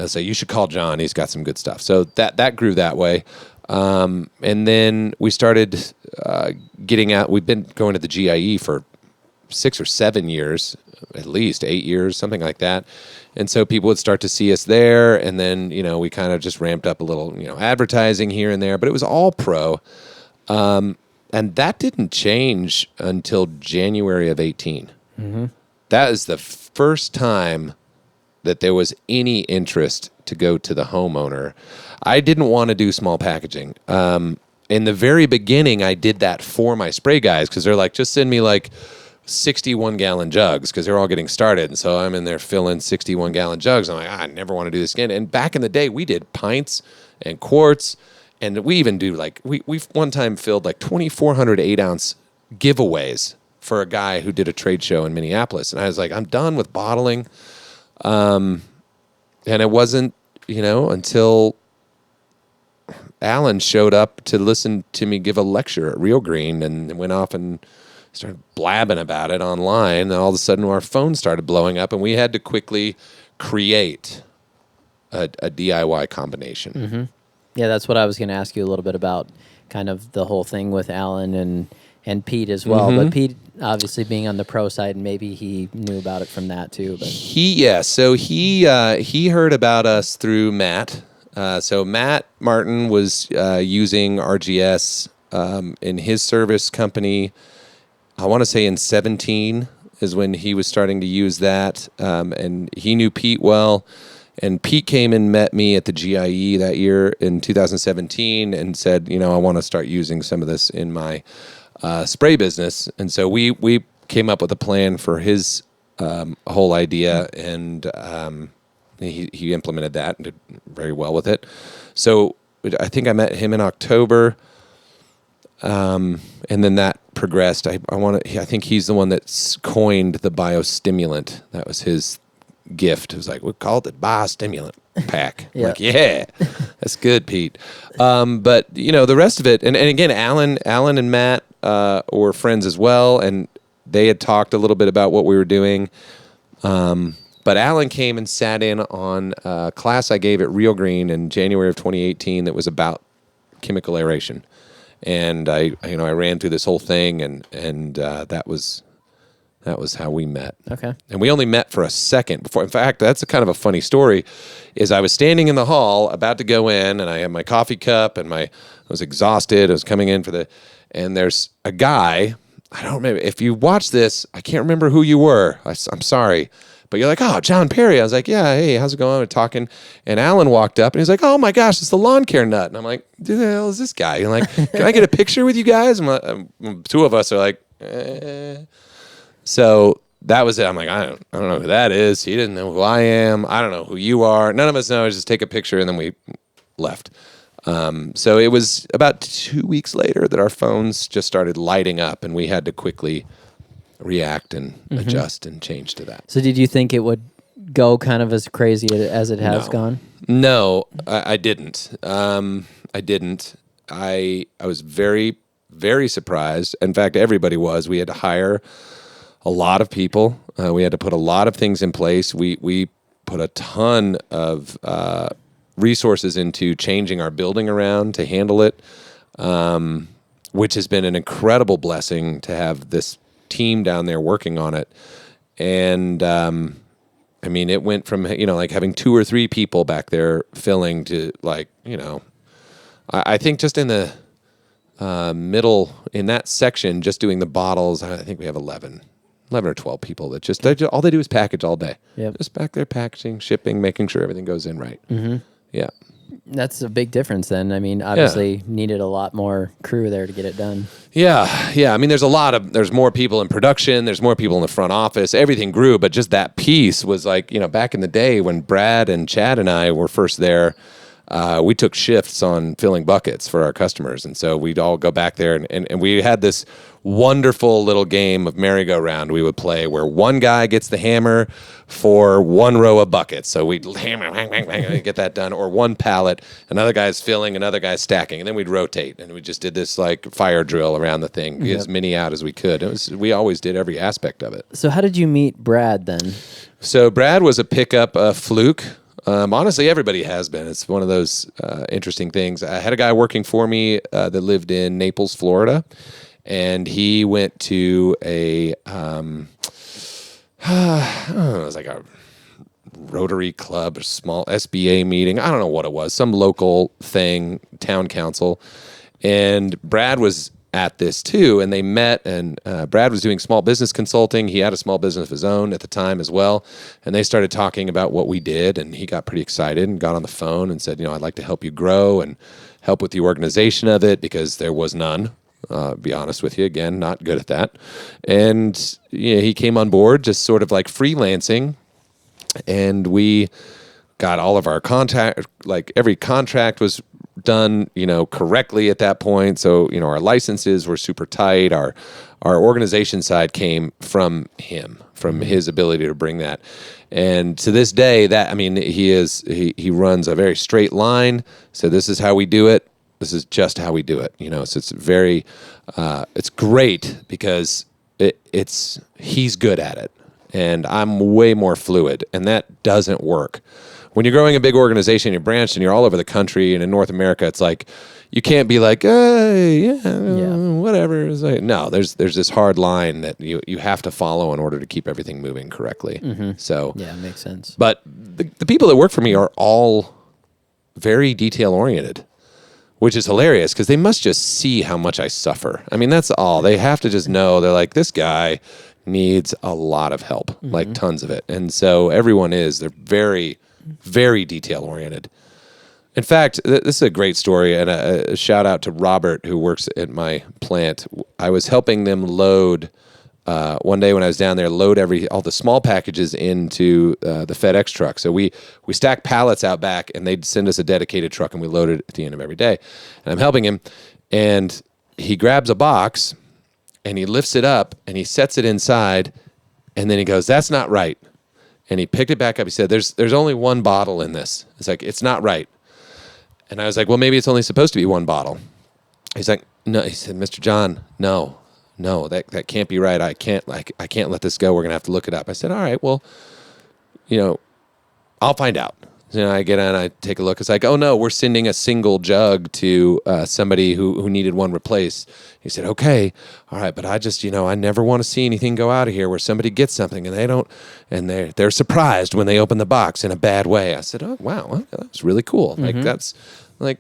say, you should call John. He's got some good stuff. So that grew that way. And then we started getting out. We've been going to the GIE for 6 or 7 years, at least 8 years, something like that. And so people would start to see us there, and then, we kind of just ramped up a little, advertising here and there, but it was all pro. And that didn't change until January of 18. That is the first time that there was any interest to go to the homeowner. I didn't want to do small packaging. In the very beginning, I did that for my spray guys because they're like, just send me like 61-gallon jugs because they're all getting started. And so I'm in there filling 61-gallon jugs. I'm like, I never want to do this again. And back in the day, we did pints and quarts. And we even do we've one time filled 2,400 8-ounce giveaways for a guy who did a trade show in Minneapolis. And I was like, I'm done with bottling. And it wasn't, until Alan showed up to listen to me give a lecture at Real Green and went off and started blabbing about it online. And all of a sudden our phone started blowing up and we had to quickly create a DIY combination. Mm-hmm. Yeah, that's what I was going to ask you a little bit about, kind of the whole thing with Alan and Pete as well. Mm-hmm. But Pete, obviously being on the pro side, maybe he knew about it from that too. But He heard about us through Matt. So Matt Martin was using RGS in his service company. I want to say in 2017 is when he was starting to use that, and he knew Pete well. And Pete came and met me at the GIE that year in 2017 and said, I want to start using some of this in my spray business. And so we came up with a plan for his whole idea, and he implemented that and did very well with it. So I think I met him in October, and then that progressed. I think he's the one that coined the biostimulant. That was his gift. It was like, we called it biostimulant pack. Yeah. Like, yeah, that's good, Pete. But the rest of it, and again, Alan and Matt were friends as well, and they had talked a little bit about what we were doing. But Alan came and sat in on a class I gave at Real Green in January of 2018 that was about chemical aeration, and I ran through this whole thing, and that was how we met. Okay. And we only met for a second before. In fact, that's a kind of a funny story. Is I was standing in the hall about to go in, and I had my coffee cup, and I was exhausted. I was coming in and there's a guy. I don't remember if you watch this. I can't remember who you were. I'm sorry, but you're like, oh, John Perry. I was like, yeah, hey, how's it going? We're talking, and Alan walked up, and he's like, oh my gosh, it's the lawn care nut. And I'm like, who the hell is this guy? And like, can I get a picture with you guys? Two of us are like, So that was it. I'm like, I don't know who that is. He didn't know who I am. I don't know who you are. None of us know. Just take a picture, and then we left. So it was about 2 weeks later that our phones just started lighting up, and we had to quickly react and adjust and change to that. So did you think it would go kind of as crazy as it has gone? No, I didn't. I didn't. I was very, very surprised. In fact, everybody was. We had to hire a lot of people. We had to put a lot of things in place. We put a ton of resources into changing our building around to handle it, which has been an incredible blessing to have this team down there working on it. And it went from having 2 or 3 people back there filling to I think just in the middle in that section, just doing the bottles, I think we have 11 or 12 people that just all they do is package all day. Yep. Just back there packaging, shipping, making sure everything goes in right. Mm-hmm. Yeah. That's a big difference then. Obviously needed a lot more crew there to get it done. Yeah. There's more people in production. There's more people in the front office. Everything grew, but just that piece was back in the day when Brad and Chad and I were first there, we took shifts on filling buckets for our customers. And so we'd all go back there and we had this wonderful little game of merry-go-round we would play where one guy gets the hammer for 1 row of buckets. So we'd hammer, bang, bang, bang, get that done. Or one pallet, another guy's filling, another guy's stacking. And then we'd rotate. And we just did this fire drill around the thing, get as many out as we could. We always did every aspect of it. So how did you meet Brad then? So Brad was a pickup fluke. Honestly, everybody has been. It's one of those interesting things. I had a guy working for me that lived in Naples, Florida, and he went to a, it was like a Rotary Club or small SBA meeting. I don't know what it was, some local thing, town council, and Brad was at this too, and they met, and Brad was doing small business consulting. He had a small business of his own at the time as well, and they started talking about what we did, and he got pretty excited and got on the phone and said, I'd like to help you grow and help with the organization of it because there was none Be honest with you, again, not good at that. And he came on board just sort of like freelancing, and we got all of our contact, like every contract was done, correctly at that point. So, our licenses were super tight. Our organization side came from him, from his ability to bring that. And to this day, he runs a very straight line. So this is how we do it. This is just how we do it. So it's very, it's great because he's good at it, and I'm way more fluid, and that doesn't work. When you're growing a big organization, you're branched, and you're all over the country, and in North America, it's like, you can't be like, hey, whatever. It's like, no, there's this hard line that you have to follow in order to keep everything moving correctly. Mm-hmm. So yeah, makes sense. But the people that work for me are all very detail oriented, which is hilarious because they must just see how much I suffer. I mean, that's all. They have to just know. They're like, this guy needs a lot of help, like tons of it. And so everyone they're very, very detail oriented. In fact, this is a great story, and a shout out to Robert, who works at my plant. I was helping them load, one day when I was down there, load all the small packages into the FedEx truck. So we stack pallets out back, and they'd send us a dedicated truck, and we load it at the end of every day. And I'm helping him, and he grabs a box, and he lifts it up, and he sets it inside, and then he goes, "That's not right." And he picked it back up. He said, "There's only one bottle in this." It's like, "It's not right." And I was like, "Well, maybe it's only supposed to be one bottle." He's like, "No." He said, "Mr. John, no, that can't be right. I can't let this go. We're gonna have to look it up." I said, "All right, well, I'll find out." I get on, I take a look. It's like, "Oh no, we're sending a single jug to somebody who needed one replaced." He said, "Okay, all right, but I just, I never want to see anything go out of here where somebody gets something and they don't, and they're surprised when they open the box in a bad way." I said, "Oh wow, that was really cool." Like that's like,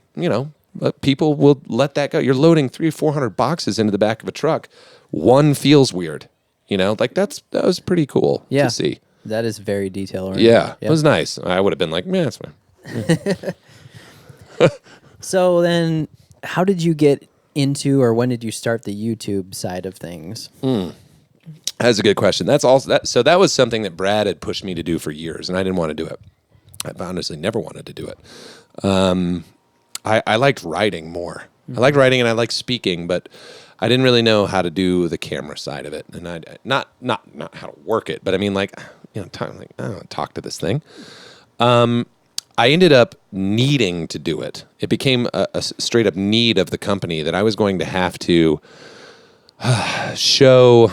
but people will let that go. You're loading 300-400 boxes into the back of a truck. One feels weird, like that was pretty cool to see. That is very detail oriented. Yeah, it was nice. I would have been like, "Man, that's fine." So then, how did you get into, or when did you start the YouTube side of things? That's a good question. That's also so that was something that Brad had pushed me to do for years, and I didn't want to do it. I honestly never wanted to do it. I liked writing more. I liked writing and I liked speaking, but I didn't really know how to do the camera side of it, and I not how to work it, but I mean I don't talk to this thing. I ended up needing to do it. It became a straight up need of the company that I was going to have to show,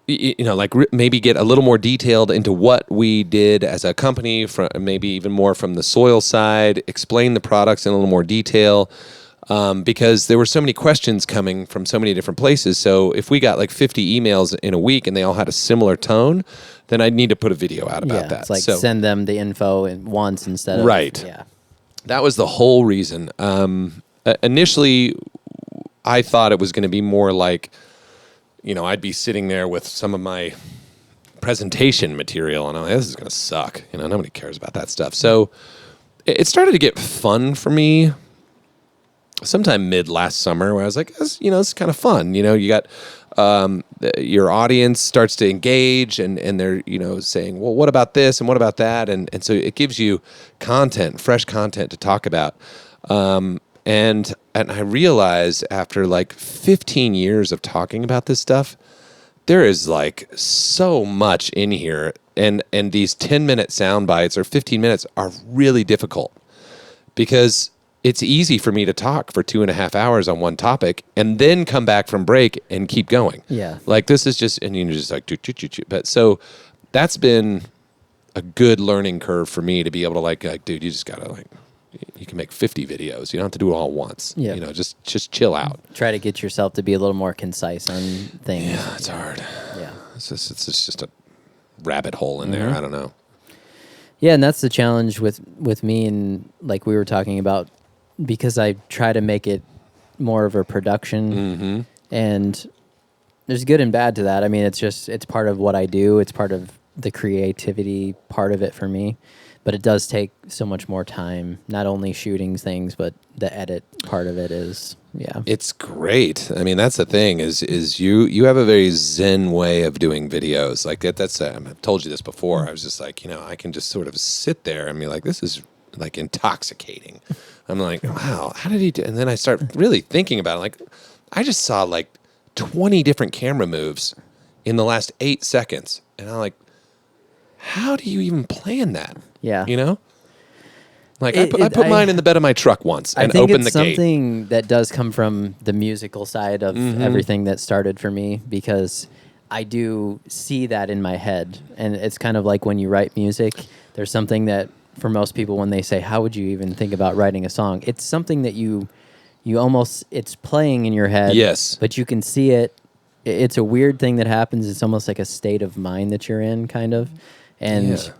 maybe get a little more detailed into what we did as a company, from maybe even more from the soil side, explain the products in a little more detail, because there were so many questions coming from so many different places. So if we got like 50 emails in a week and they all had a similar tone, then I'd need to put a video out about that. It's like send them the info once instead of... Right. Yeah. That was the whole reason. Initially, I thought it was going to be more like, I'd be sitting there with some of my presentation material, and I'm like, this is going to suck. Nobody cares about that stuff. So it started to get fun for me sometime mid last summer, where I was like, this is kind of fun. You got your audience starts to engage, and they're saying, well, what about this and what about that, and so it gives you fresh content to talk about. And I realized after like 15 years of talking about this stuff, there is like so much in here, and these 10-minute sound bites or 15 minutes are really difficult because it's easy for me to talk for 2.5 hours on one topic and then come back from break and keep going. Yeah. Like this is just, and you're just like, but so that's been a good learning curve for me to be able to like, dude, you just gotta you can make 50 videos. You don't have to do it all once. Yeah. Just chill out. Try to get yourself to be a little more concise on things. Yeah, it's hard. Yeah. It's just a rabbit hole in there. I don't know. Yeah, and that's the challenge with me, and like we were talking about, because I try to make it more of a production, and there's good and bad to that. I mean, it's part of what I do. It's part of the creativity part of it for me. But it does take so much more time, not only shooting things, but the edit part of it is, yeah. It's great. I mean, that's the thing is you have a very zen way of doing videos. Like that's I've told you this before. I was just like, I can just sort of sit there and be like, this is like intoxicating. I'm like, wow, how did he do? And then I start really thinking about it. Like, I just saw like 20 different camera moves in the last 8 seconds. And I'm like, how do you even plan that? Yeah. Like I put mine in the bed of my truck once and opened the gate. I think it's something that does come from the musical side of everything that started for me, because I do see that in my head. And it's kind of like when you write music, there's something that for most people when they say, how would you even think about writing a song? It's something that you almost, it's playing in your head. Yes. But you can see it. It's a weird thing that happens. It's almost like a state of mind that you're in, kind of. And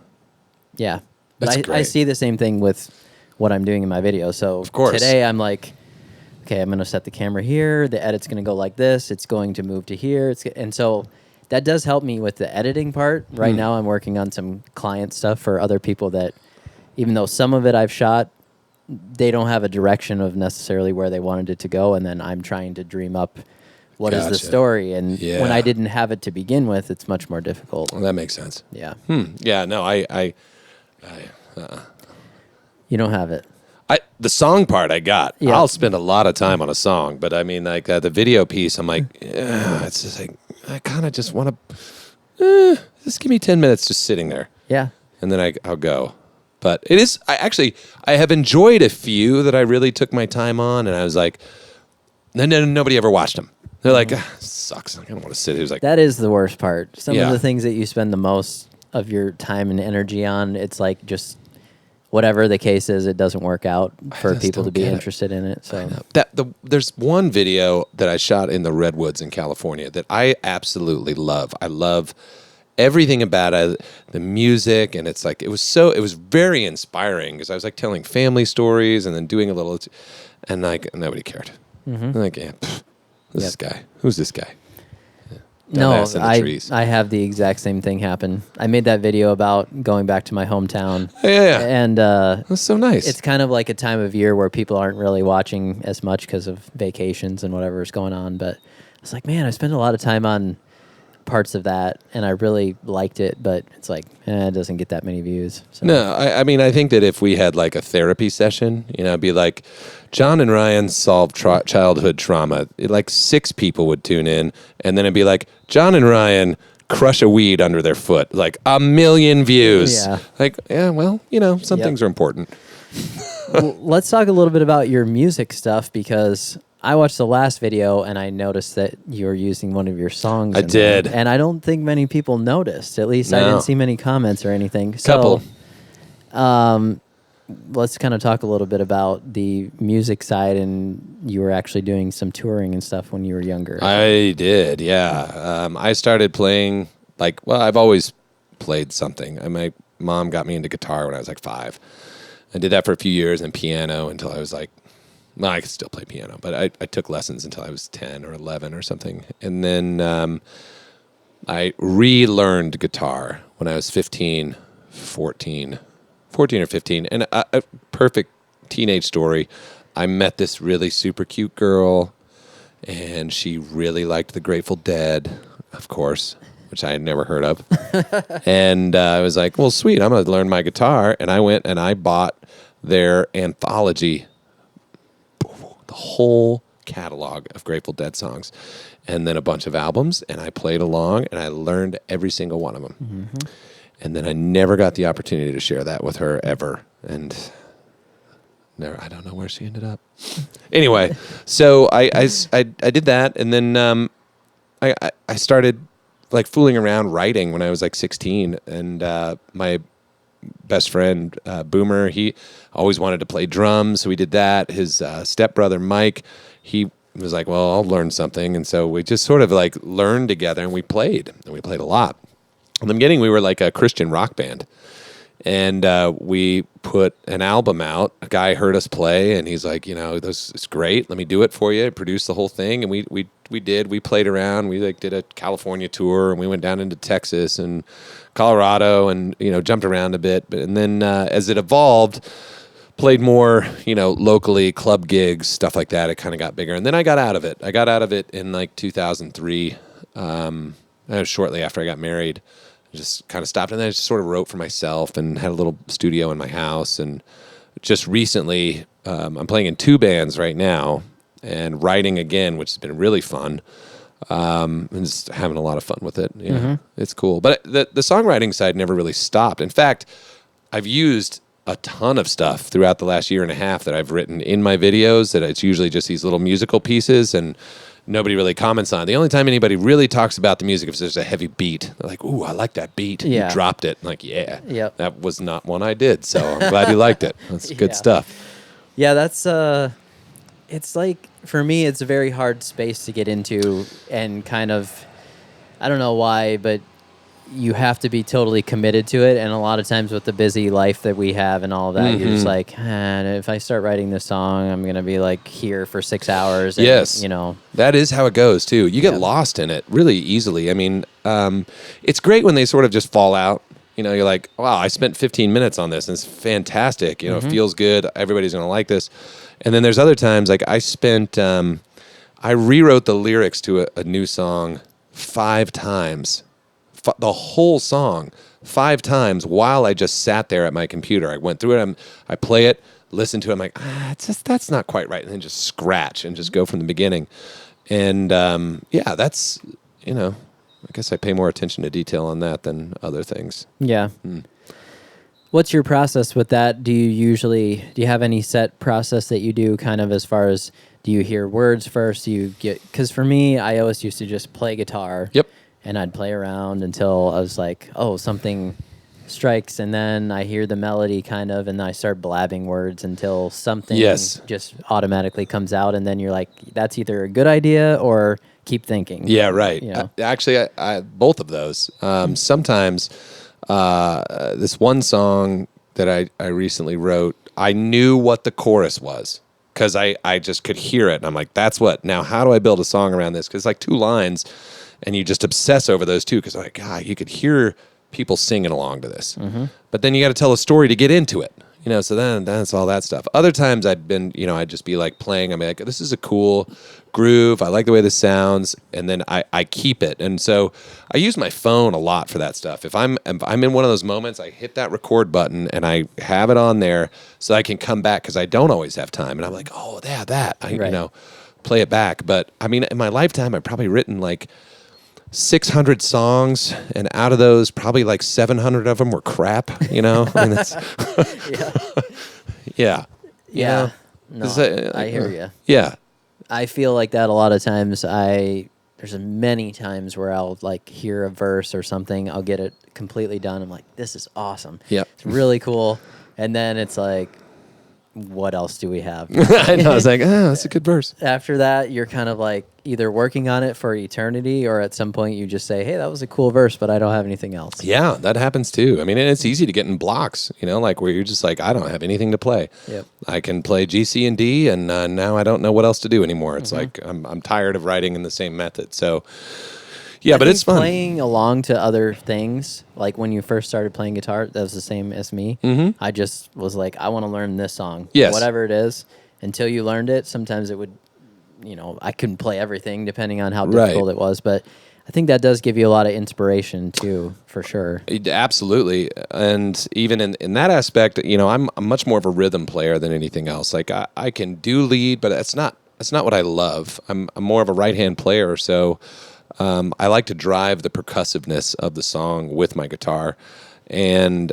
yeah. But I see the same thing with what I'm doing in my video. So of course. Today I'm like, okay, I'm going to set the camera here. The edit's going to go like this. It's going to move to here. And so that does help me with the editing part. Right now I'm working on some client stuff for other people that, even though some of it I've shot, they don't have a direction of necessarily where they wanted it to go. And then I'm trying to dream up what is the story. And when I didn't have it to begin with, it's much more difficult. Well, that makes sense. Yeah. Yeah, no, You don't have it. The song part I got. Yeah. I'll spend a lot of time on a song, but I mean, like the video piece, I'm like, it's just like, I kind of just want to, just give me 10 minutes just sitting there. Yeah. And then I'll go. But it is, I have enjoyed a few that I really took my time on, and I was like, nobody ever watched them. They're like, sucks. I don't want to sit here. It was like, that is the worst part. Some of the things that you spend the most of your time and energy on, it's like just whatever the case is, it doesn't work out for people to be interested in it. So there's one video that I shot in the Redwoods in California that I absolutely love. I love everything about it, the music, and it's like it was very inspiring because I was like telling family stories and then doing a little, and like nobody cared. Mm-hmm. Like, this guy, who's this guy? No, I have the exact same thing happen. I made that video about going back to my hometown. Yeah. And that's so nice. It's kind of like a time of year where people aren't really watching as much because of vacations and whatever's going on. But I was like, man, I spent a lot of time on parts of that, and I really liked it. But it's like, it doesn't get that many views. So. No, I mean, I think that if we had like a therapy session, it'd be like, John and Ryan solve childhood trauma. Like 6 people would tune in, and then it'd be like, John and Ryan crush a weed under their foot. Like 1 million views. Yeah. Like, well, some things are important. Well, let's talk a little bit about your music stuff, because I watched the last video and I noticed that you were using one of your songs. I did. And I don't think many people noticed. At least I didn't see many comments or anything. Couple. So, let's kind of talk a little bit about the music side. And you were actually doing some touring and stuff when you were younger. I did, yeah. I started playing, I've always played something. My mom got me into guitar when I was like 5. I did that for a few years, and piano until I was like, well, I could still play piano, but I took lessons until I was 10 or 11 or something. And then I relearned guitar when I was 14 or 15. And a perfect teenage story. I met this really super cute girl, and she really liked the Grateful Dead, of course, which I had never heard of. And I was like, well, sweet, I'm going to learn my guitar. And I went and I bought their anthology, the whole catalog of Grateful Dead songs, and then a bunch of albums, and I played along, and I learned every single one of them. Mm-hmm. And then I never got the opportunity to share that with her ever, and I don't know where she ended up. Anyway, so I did that, and then I started like fooling around writing when I was like 16, and my best friend, Boomer, he always wanted to play drums, so we did that. His stepbrother, Mike, he was like, well, I'll learn something. And so we just sort of like learned together, and we played a lot. In the beginning, we were like a Christian rock band. And we put an album out. A guy heard us play, and he's like, this is great. Let me do it for you. Produce the whole thing, and we did. We played around. We did a California tour, and we went down into Texas and Colorado, and jumped around a bit. And then as it evolved, played more, locally, club gigs, stuff like that. It kind of got bigger, and then I got out of it. I got out of it in like 2003. Shortly after I got married. Just kind of stopped, and then I just sort of wrote for myself and had a little studio in my house. And just recently, I'm playing in 2 bands right now and writing again, which has been really fun. And just having a lot of fun with it. Yeah, It's cool. But the songwriting side never really stopped. In fact, I've used a ton of stuff throughout the last year and a half that I've written in my videos. That it's usually just these little musical pieces, and nobody really comments on it. The only time anybody really talks about the music is if there's a heavy beat. They're like, ooh, I like that beat. Yeah. You dropped it. I'm like, yeah. Yep. That was not one I did, so I'm glad you liked it. That's good stuff. Yeah, that's it's like, for me, it's a very hard space to get into, and kind of, I don't know why, but you have to be totally committed to it. And a lot of times with the busy life that we have and all of that, you're just like, if I start writing this song, I'm going to be like here for 6 hours. And, yes. That is how it goes too. You get lost in it really easily. I mean, it's great when they sort of just fall out. You're like, wow, I spent 15 minutes on this and it's fantastic. It feels good. Everybody's going to like this. And then there's other times, like I rewrote the lyrics to a new song 5 times. The whole song 5 times while I just sat there at my computer. I went through it. I play it, listen to it. I'm like, that's not quite right. And then just scratch and just go from the beginning. And that's, I guess I pay more attention to detail on that than other things. Yeah. What's your process with that? Do you have any set process that you do, kind of as far as, do you hear words first? Because for me, I always used to just play guitar. Yep. And I'd play around until I was like, oh, something strikes, and then I hear the melody kind of, and then I start blabbing words until something just automatically comes out, and then you're like, that's either a good idea or keep thinking. Yeah, right. Actually, I both of those. Sometimes this one song that I recently wrote, I knew what the chorus was because I just could hear it, and I'm like, that's what. Now, how do I build a song around this? Because it's like 2 lines. And you just obsess over those 2 because, like, God, you could hear people singing along to this. But then you got to tell a story to get into it, so then that's all that stuff. Other times I'd just be like playing. I'm like, this is a cool groove. I like the way this sounds. And then I keep it. And so I use my phone a lot for that stuff. If I'm in one of those moments, I hit that record button and I have it on there so I can come back because I don't always have time. And I'm like, oh, that. Play it back. But, I mean, in my lifetime, I've probably written like 600 songs, and out of those, probably like 700 of them were crap, I mean, that's yeah. No, I hear you. Yeah. I feel like that a lot of times. There's many times where I'll like hear a verse or something, I'll get it completely done. I'm like, this is awesome. Yeah. It's really cool. And then it's like, what else do we have? I know. I was like, that's a good verse. After that, you're kind of like either working on it for eternity, or at some point you just say, hey, that was a cool verse, but I don't have anything else. Yeah, that happens too. I mean, and it's easy to get in blocks, like where you're just like, I don't have anything to play. Yep. I can play G, C, and D, and now I don't know what else to do anymore. It's like I'm tired of writing in the same method. So, yeah, but it's fun. Playing along to other things, like when you first started playing guitar, that was the same as me. I just was like, I want to learn this song. Yes. Whatever it is. Until you learned it, sometimes it would, I couldn't play everything depending on how difficult it was. But I think that does give you a lot of inspiration too, for sure. Absolutely. And even in that aspect, I'm much more of a rhythm player than anything else. Like I can do lead, but that's not what I love. I'm more of a right-hand player, so I like to drive the percussiveness of the song with my guitar. And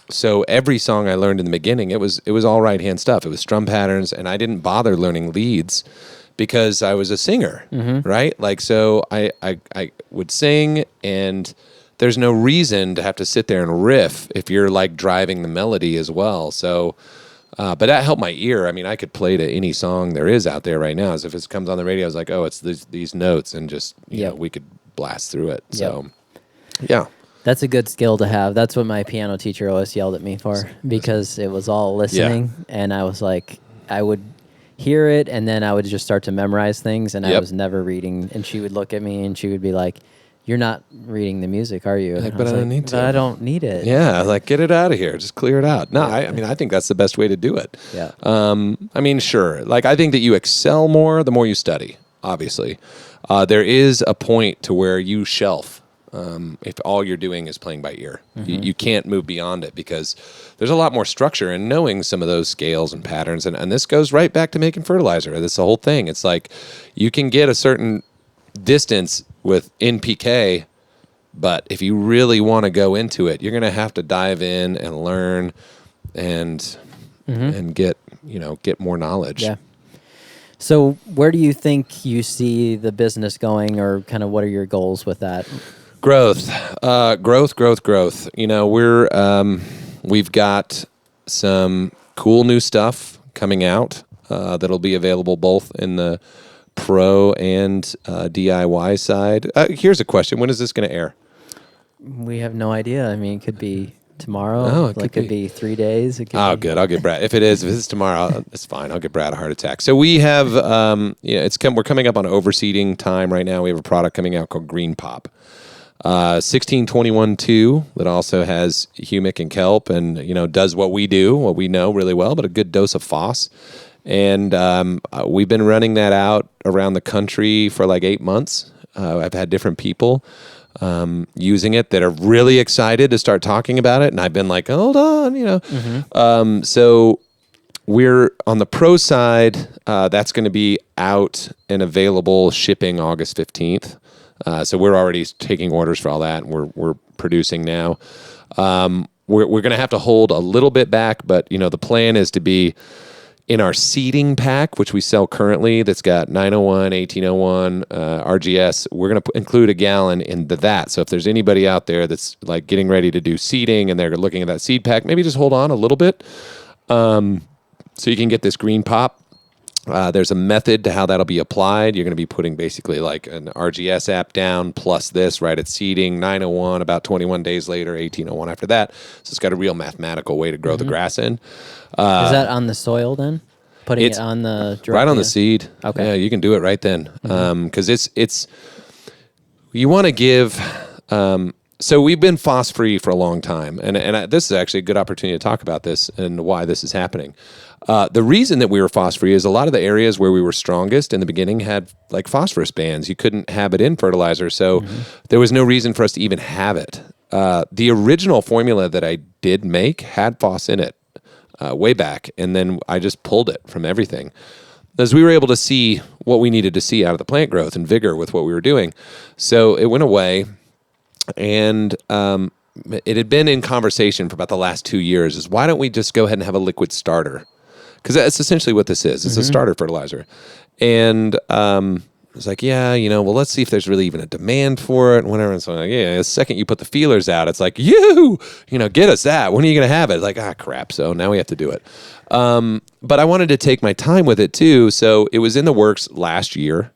so every song I learned in the beginning, it was all right-hand stuff. It was strum patterns, and I didn't bother learning leads because I was a singer, right? Like, so I would sing, and there's no reason to have to sit there and riff if you're, like, driving the melody as well. So, but that helped my ear. I mean, I could play to any song there is out there right now. As if it comes on the radio, I was like, oh, it's these notes, and just, we could blast through it. So, yeah. That's a good skill to have. That's what my piano teacher always yelled at me for, because it was all listening, and I was like, I would hear it, and then I would just start to memorize things, and I was never reading. And she would look at me, and she would be like, "You're not reading the music, are you?" Like, but I don't need to. But I don't need it. Yeah, like get it out of here. Just clear it out. No, I mean, I think that's the best way to do it. Yeah. I mean, sure. Like, I think that you excel more the more you study, obviously. There is a point to where you shelf if all you're doing is playing by ear. You can't move beyond it, because there's a lot more structure in knowing some of those scales and patterns. And this goes right back to making fertilizer. This is the whole thing. It's like you can get a certain distance with NPK, but if you really want to go into it, you're going to have to dive in and learn and get more knowledge. Yeah. So where do you think you see the business going, or kind of what are your goals with that? Growth. You know, we've got some cool new stuff coming out that'll be available both in the pro and DIY side. Here's a question: when is this going to air? We have no idea. I mean, it could be tomorrow. Oh, it could be 3 days. It could be... Good. I'll get Brad. If it's tomorrow, it's fine. I'll get Brad a heart attack. So we have, we're coming up on overseeding time right now. We have a product coming out called Green Pop. 1621-2 that also has humic and kelp, and does what we know really well, but a good dose of phos. And we've been running that out around the country for like 8 months. I've had different people using it that are really excited to start talking about it, and I've been like, hold on, so we're on the pro side. That's going to be out and available shipping August 15th. So we're already taking orders for all that, and we're producing now. We're going to have to hold a little bit back, but the plan is to be in our seeding pack, which we sell currently, that's got 901, 1801, RGS. We're going to include a gallon into that. So if there's anybody out there that's like getting ready to do seeding and they're looking at that seed pack, maybe just hold on a little bit, so you can get this Green Pop. There's a method to how that'll be applied. You're going to be putting basically like an RGS app down plus this right at seeding, 901 about 21 days later, 1801 after that. So it's got a real mathematical way to grow the grass in. Is that on the soil then? Putting it on the... Right on the seed. Okay. Yeah, you can do it right then. Because it's... You want to give... So we've been phos-free for a long time. And this is actually a good opportunity to talk about this and why this is happening. The reason that we were phos-free is a lot of the areas where we were strongest in the beginning had like phosphorus bans. You couldn't have it in fertilizer, so there was no reason for us to even have it. The original formula that I did make had phos in it way back, and then I just pulled it from everything. As we were able to see what we needed to see out of the plant growth and vigor with what we were doing. So it went away, and it had been in conversation for about the last 2 years, is why don't we just go ahead and have a liquid starter? Because that's essentially what this is. It's a starter fertilizer. And it's like, well, let's see if there's really even a demand for it and whatever. And so I'm like, the second you put the feelers out, it's like, get us that. When are you going to have it? Like, crap. So now we have to do it. But I wanted to take my time with it too. So it was in the works last year.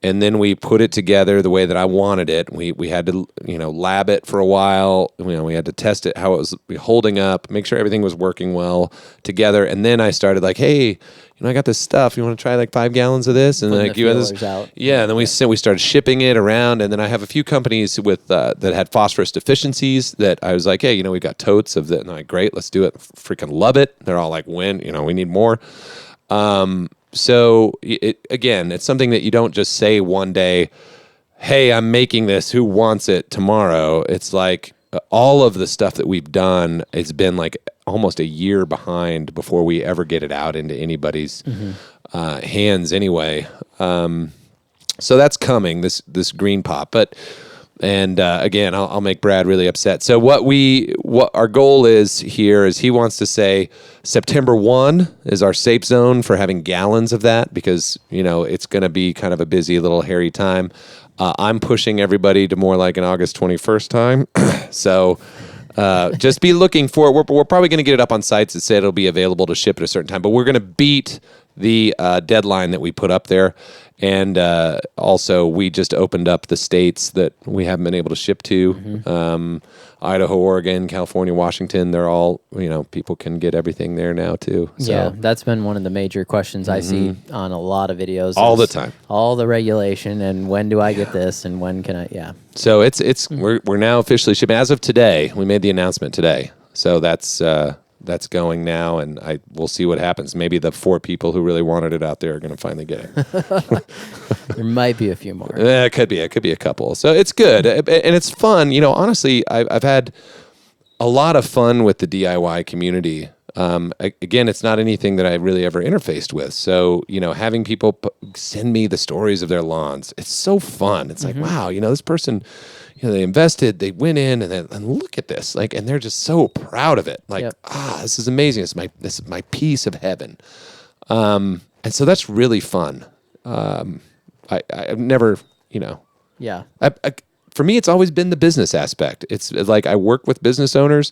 And then we put it together the way that I wanted it. We had to, lab it for a while. We had to test it, how it was holding up, make sure everything was working well together. And then I started like, hey, I got this stuff. You want to try like 5 gallons of this? And putting like you had this, out. Yeah. And then we started shipping it around. And then I have a few companies with that had phosphorus deficiencies that I was like, hey, we've got totes of that. And I'm like, great, let's do it. Freaking love it. They're all like, when? We need more. So it's something that you don't just say one day, hey, I'm making this, who wants it tomorrow? It's like all of the stuff that we've done, it's been like almost a year behind before we ever get it out into anybody's hands anyway. So that's coming, this Green Pop. And again, I'll make Brad really upset. So what our goal is here is he wants to say September 1 is our safe zone for having gallons of that, because it's going to be kind of a busy little hairy time. I'm pushing everybody to more like an August 21st time. So just be looking for it. We're probably going to get it up on sites that say it'll be available to ship at a certain time, but we're going to beat the deadline that we put up there. And also, we just opened up the states that we haven't been able to ship to. Mm-hmm. Idaho, Oregon, California, Washington, they're all, people can get everything there now too. So. Yeah, that's been one of the major questions I see on a lot of videos. All the time. All the regulation and when do I get this and when can I, So we're now officially shipping. As of today, we made the announcement today. So that's going now, and we'll see what happens. Maybe the 4 people who really wanted it out there are going to finally get it. There might be a few more. It could be a couple. So it's good, and it's fun. Honestly, I've had a lot of fun with the DIY community. Again, it's not anything that I really ever interfaced with. So, having people send me the stories of their lawns, it's so fun. It's like, wow, this person, they invested, they went in, and look at this, and they're just so proud of it. This is amazing. This is my piece of heaven. And so that's really fun. I've never, Yeah. For me, it's always been the business aspect. It's like I work with business owners.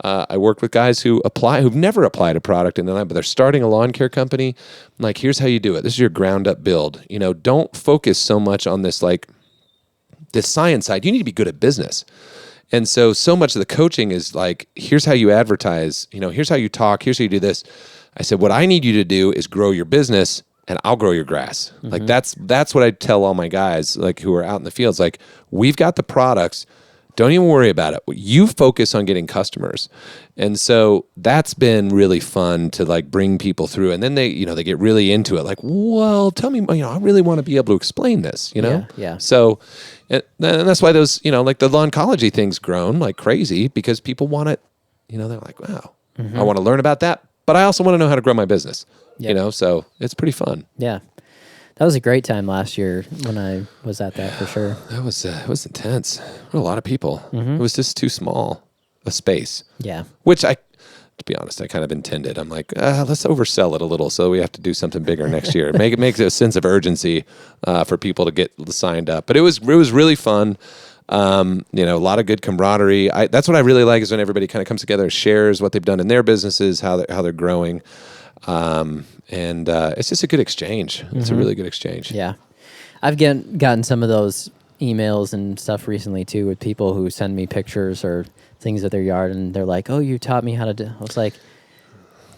I work with guys who've never applied a product in their life, but they're starting a lawn care company. I'm like, here's how you do it. This is your ground up build. Don't focus so much on this science side. You need to be good at business. And so much of the coaching is here's how you advertise, here's how you talk, here's how you do this. I said, what I need you to do is grow your business and I'll grow your grass. That's what I tell all my guys, who are out in the fields, we've got the products. Don't even worry about it. You focus on getting customers. And so that's been really fun to bring people through. And then they get really into it. Well, tell me, I really want to be able to explain this, Yeah. So, and that's why those, the Lawncology thing's grown like crazy because people want it, they're like, wow, I want to learn about that, but I also want to know how to grow my business, so it's pretty fun. Yeah. That was a great time last year when I was at that for sure. It was intense. There were a lot of people. It was just too small a space. Yeah. Which to be honest, I kind of intended. I'm like, let's oversell it a little so we have to do something bigger next year. Make a sense of urgency for people to get signed up. But it was really fun. A lot of good camaraderie. That's what I really like is when everybody kind of comes together and shares what they've done in their businesses, how they're growing. And it's just a good exchange. It's a really good exchange. Yeah. I've gotten some of those emails and stuff recently too with people who send me pictures or things of their yard and they're like, oh, you taught me how to do. I was like,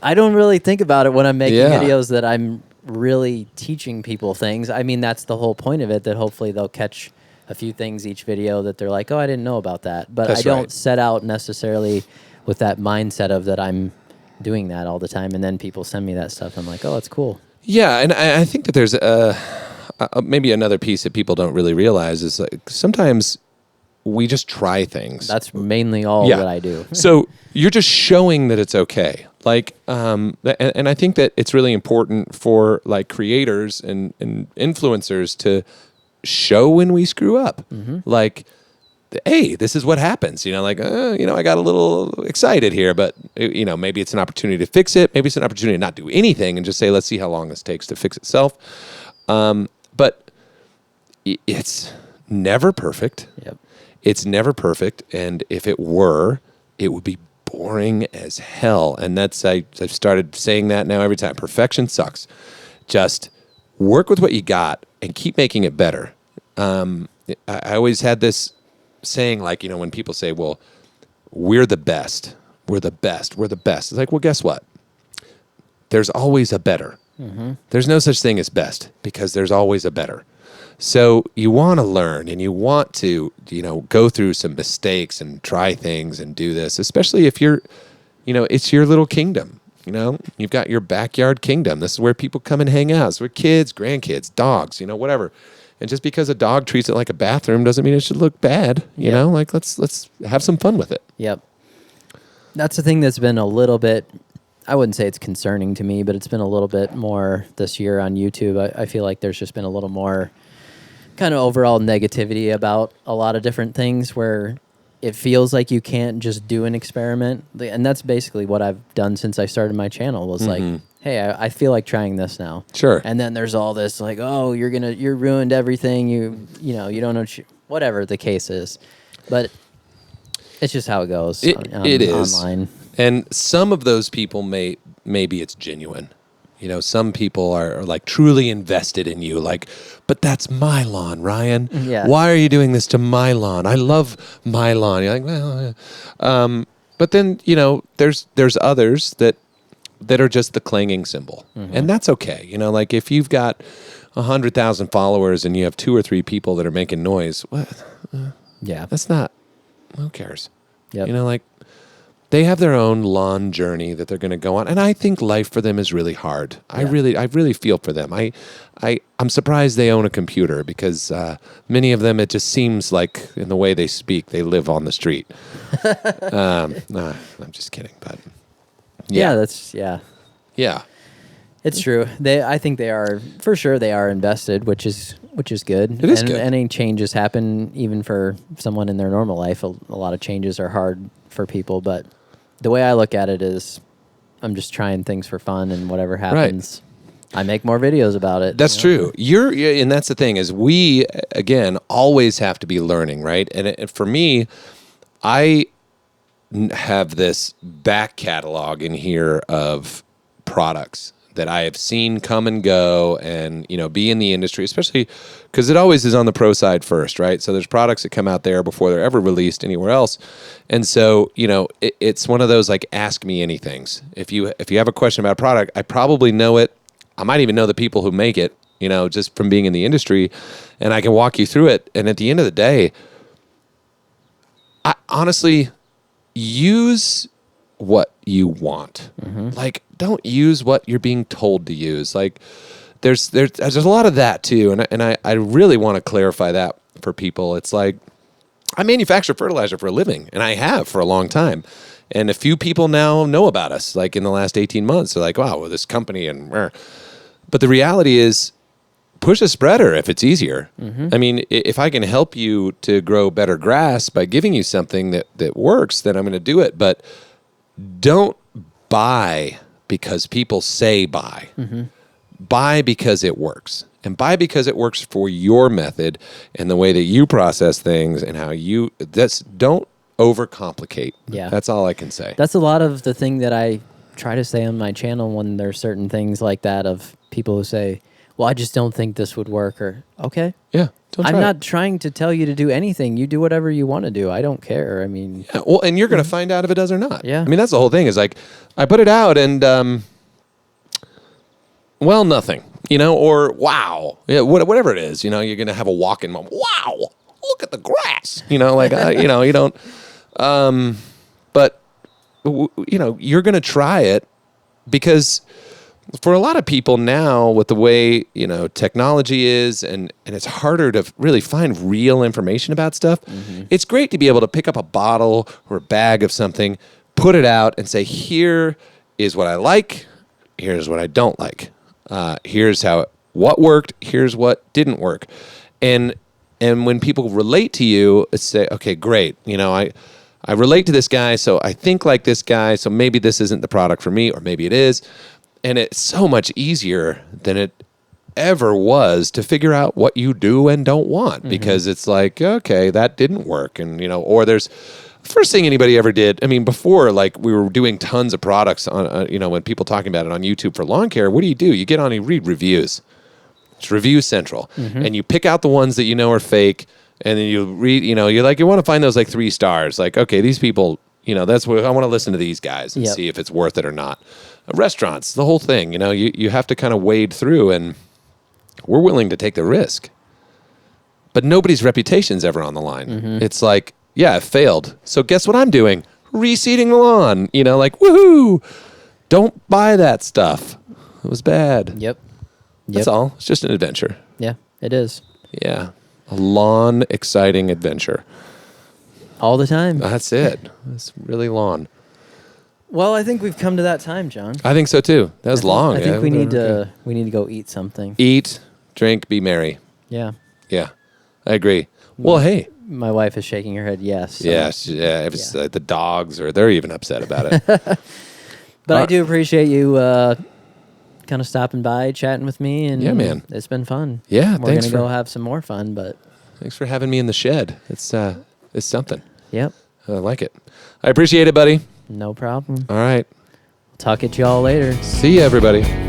I don't really think about it when I'm making videos that I'm really teaching people things. I mean, that's the whole point of it, that hopefully they'll catch a few things each video that they're like, oh, I didn't know about that. But I don't set out necessarily with that mindset of that I'm doing that all the time, and then people send me that stuff. I'm like, oh, that's cool. Yeah, and I think that there's maybe another piece that people don't really realize is sometimes we just try things. That's mainly all that I do. So you're just showing that it's okay. And I think that it's really important for creators and influencers to show when we screw up. Hey, this is what happens. I got a little excited here, but maybe it's an opportunity to fix it. Maybe it's an opportunity to not do anything and just say, let's see how long this takes to fix itself. But it's never perfect. Yep. It's never perfect. And if it were, it would be boring as hell. And I've started saying that now every time. Perfection sucks. Just work with what you got and keep making it better. I always had this saying, when people say, well, we're the best. We're the best. We're the best. It's like, well, guess what? There's always a better. There's no such thing as best because there's always a better. So you want to learn and you want to, go through some mistakes and try things and do this, especially if you're, it's your little kingdom. You've got your backyard kingdom. This is where people come and hang out. It's where kids, grandkids, dogs, whatever. And just because a dog treats it like a bathroom doesn't mean it should look bad. You know, let's have some fun with it. Yep. That's the thing that's been a little bit, I wouldn't say it's concerning to me, but it's been a little bit more this year on YouTube. I feel like there's just been a little more kind of overall negativity about a lot of different things where it feels like you can't just do an experiment. And that's basically what I've done since I started my channel was like, hey, I feel like trying this now. Sure. And then there's all this oh, you're ruined everything. You don't know, whatever the case is. But it's just how it goes. It is online. And some of those people maybe it's genuine. Some people are like truly invested in you, like, but that's my lawn, Ryan. Yeah. Why are you doing this to my lawn? I love my lawn. You're like, well, but then, there's others that are just the clanging cymbal. And that's okay. Like if you've got 100,000 followers and you have 2 or 3 people that are making noise, that's not, who cares? Yep. Like they have their own lawn journey that they're going to go on. And I think life for them is really hard. I really feel for them. I'm surprised they own a computer because many of them, it just seems like in the way they speak, they live on the street. I'm just kidding, but Yeah, yeah. It's true. I think they are, for sure, they are invested, which is good. It is good. Any changes happen, even for someone in their normal life. A lot of changes are hard for people, but the way I look at it is I'm just trying things for fun, and whatever happens, I make more videos about it. That's true. And that's the thing is we, again, always have to be learning, right? And for me, I have this back catalog in here of products that I have seen come and go and, be in the industry, especially because it always is on the pro side first, right? So there's products that come out there before they're ever released anywhere else. And so, it's one of those like ask me anythings. If you have a question about a product, I probably know it. I might even know the people who make it, just from being in the industry, and I can walk you through it. And at the end of the day, I honestly use what you want. Like, don't use what you're being told to use. Like, there's a lot of that too, and I really want to clarify that for people. It's like I manufacture fertilizer for a living, and I have for a long time. And a few people now know about us. Like in the last 18 months, they're like, "Wow, well, this company," but the reality is, push a spreader if it's easier. I mean, if I can help you to grow better grass by giving you something that works, then I'm going to do it. But don't buy because people say buy. Buy because it works. And buy because it works for your method and the way that you process things and how don't overcomplicate. Yeah. That's all I can say. That's a lot of the thing that I try to say on my channel when there's certain things like that of people who say, well, I just don't think this would work, or, okay. Yeah. I'm not trying to tell you to do anything. You do whatever you want to do. I don't care. I mean... Yeah, well, and you're going to find out if it does or not. Yeah. I mean, that's the whole thing is like, I put it out and, well, nothing, or wow. Yeah, whatever it is, you're going to have a walk-in moment. Wow, look at the grass. You don't... but, you're going to try it because... For a lot of people now, with the way, technology is, and it's harder to really find real information about stuff, it's great to be able to pick up a bottle or a bag of something, put it out, and say, here is what I like, here's what I don't like. Here's what worked, here's what didn't work. And when people relate to you, it's say, okay, great, I relate to this guy, so I think like this guy, so maybe this isn't the product for me, or maybe it is. And it's so much easier than it ever was to figure out what you do and don't want, because it's like, okay, that didn't work. And, or there's first thing anybody ever did. I mean, before, like we were doing tons of products on, when people talking about it on YouTube for lawn care, what do? You get on, you read reviews. It's Review Central. And you pick out the ones that are fake. And then you read, you want to find those like 3 stars. Like, okay, these people, that's what I want to listen to these guys and see if it's worth it or not. Restaurants, the whole thing, you have to kind of wade through, and we're willing to take the risk. But nobody's reputation's ever on the line. It's like, yeah, it failed. So guess what I'm doing? Reseeding the lawn, like, woohoo! Don't buy that stuff. It was bad. Yep. That's all. It's just an adventure. Yeah, it is. Yeah. A lawn exciting adventure. All the time. That's it. It's really lawn. Well, I think we've come to that time, John. I think so too. That was long. I think we need to go eat something. Eat, drink, be merry. Yeah. Yeah, I agree. Well, hey. My wife is shaking her head yes. So. Yes, yeah. If it's the dogs, or they're even upset about it. But I do appreciate you kind of stopping by, chatting with me, and yeah, man, it's been fun. Yeah, we're gonna go have some more fun. But thanks for having me in the shed. It's something. Yep, I like it. I appreciate it, buddy. No problem. All right. Talk at y'all later. See you, everybody.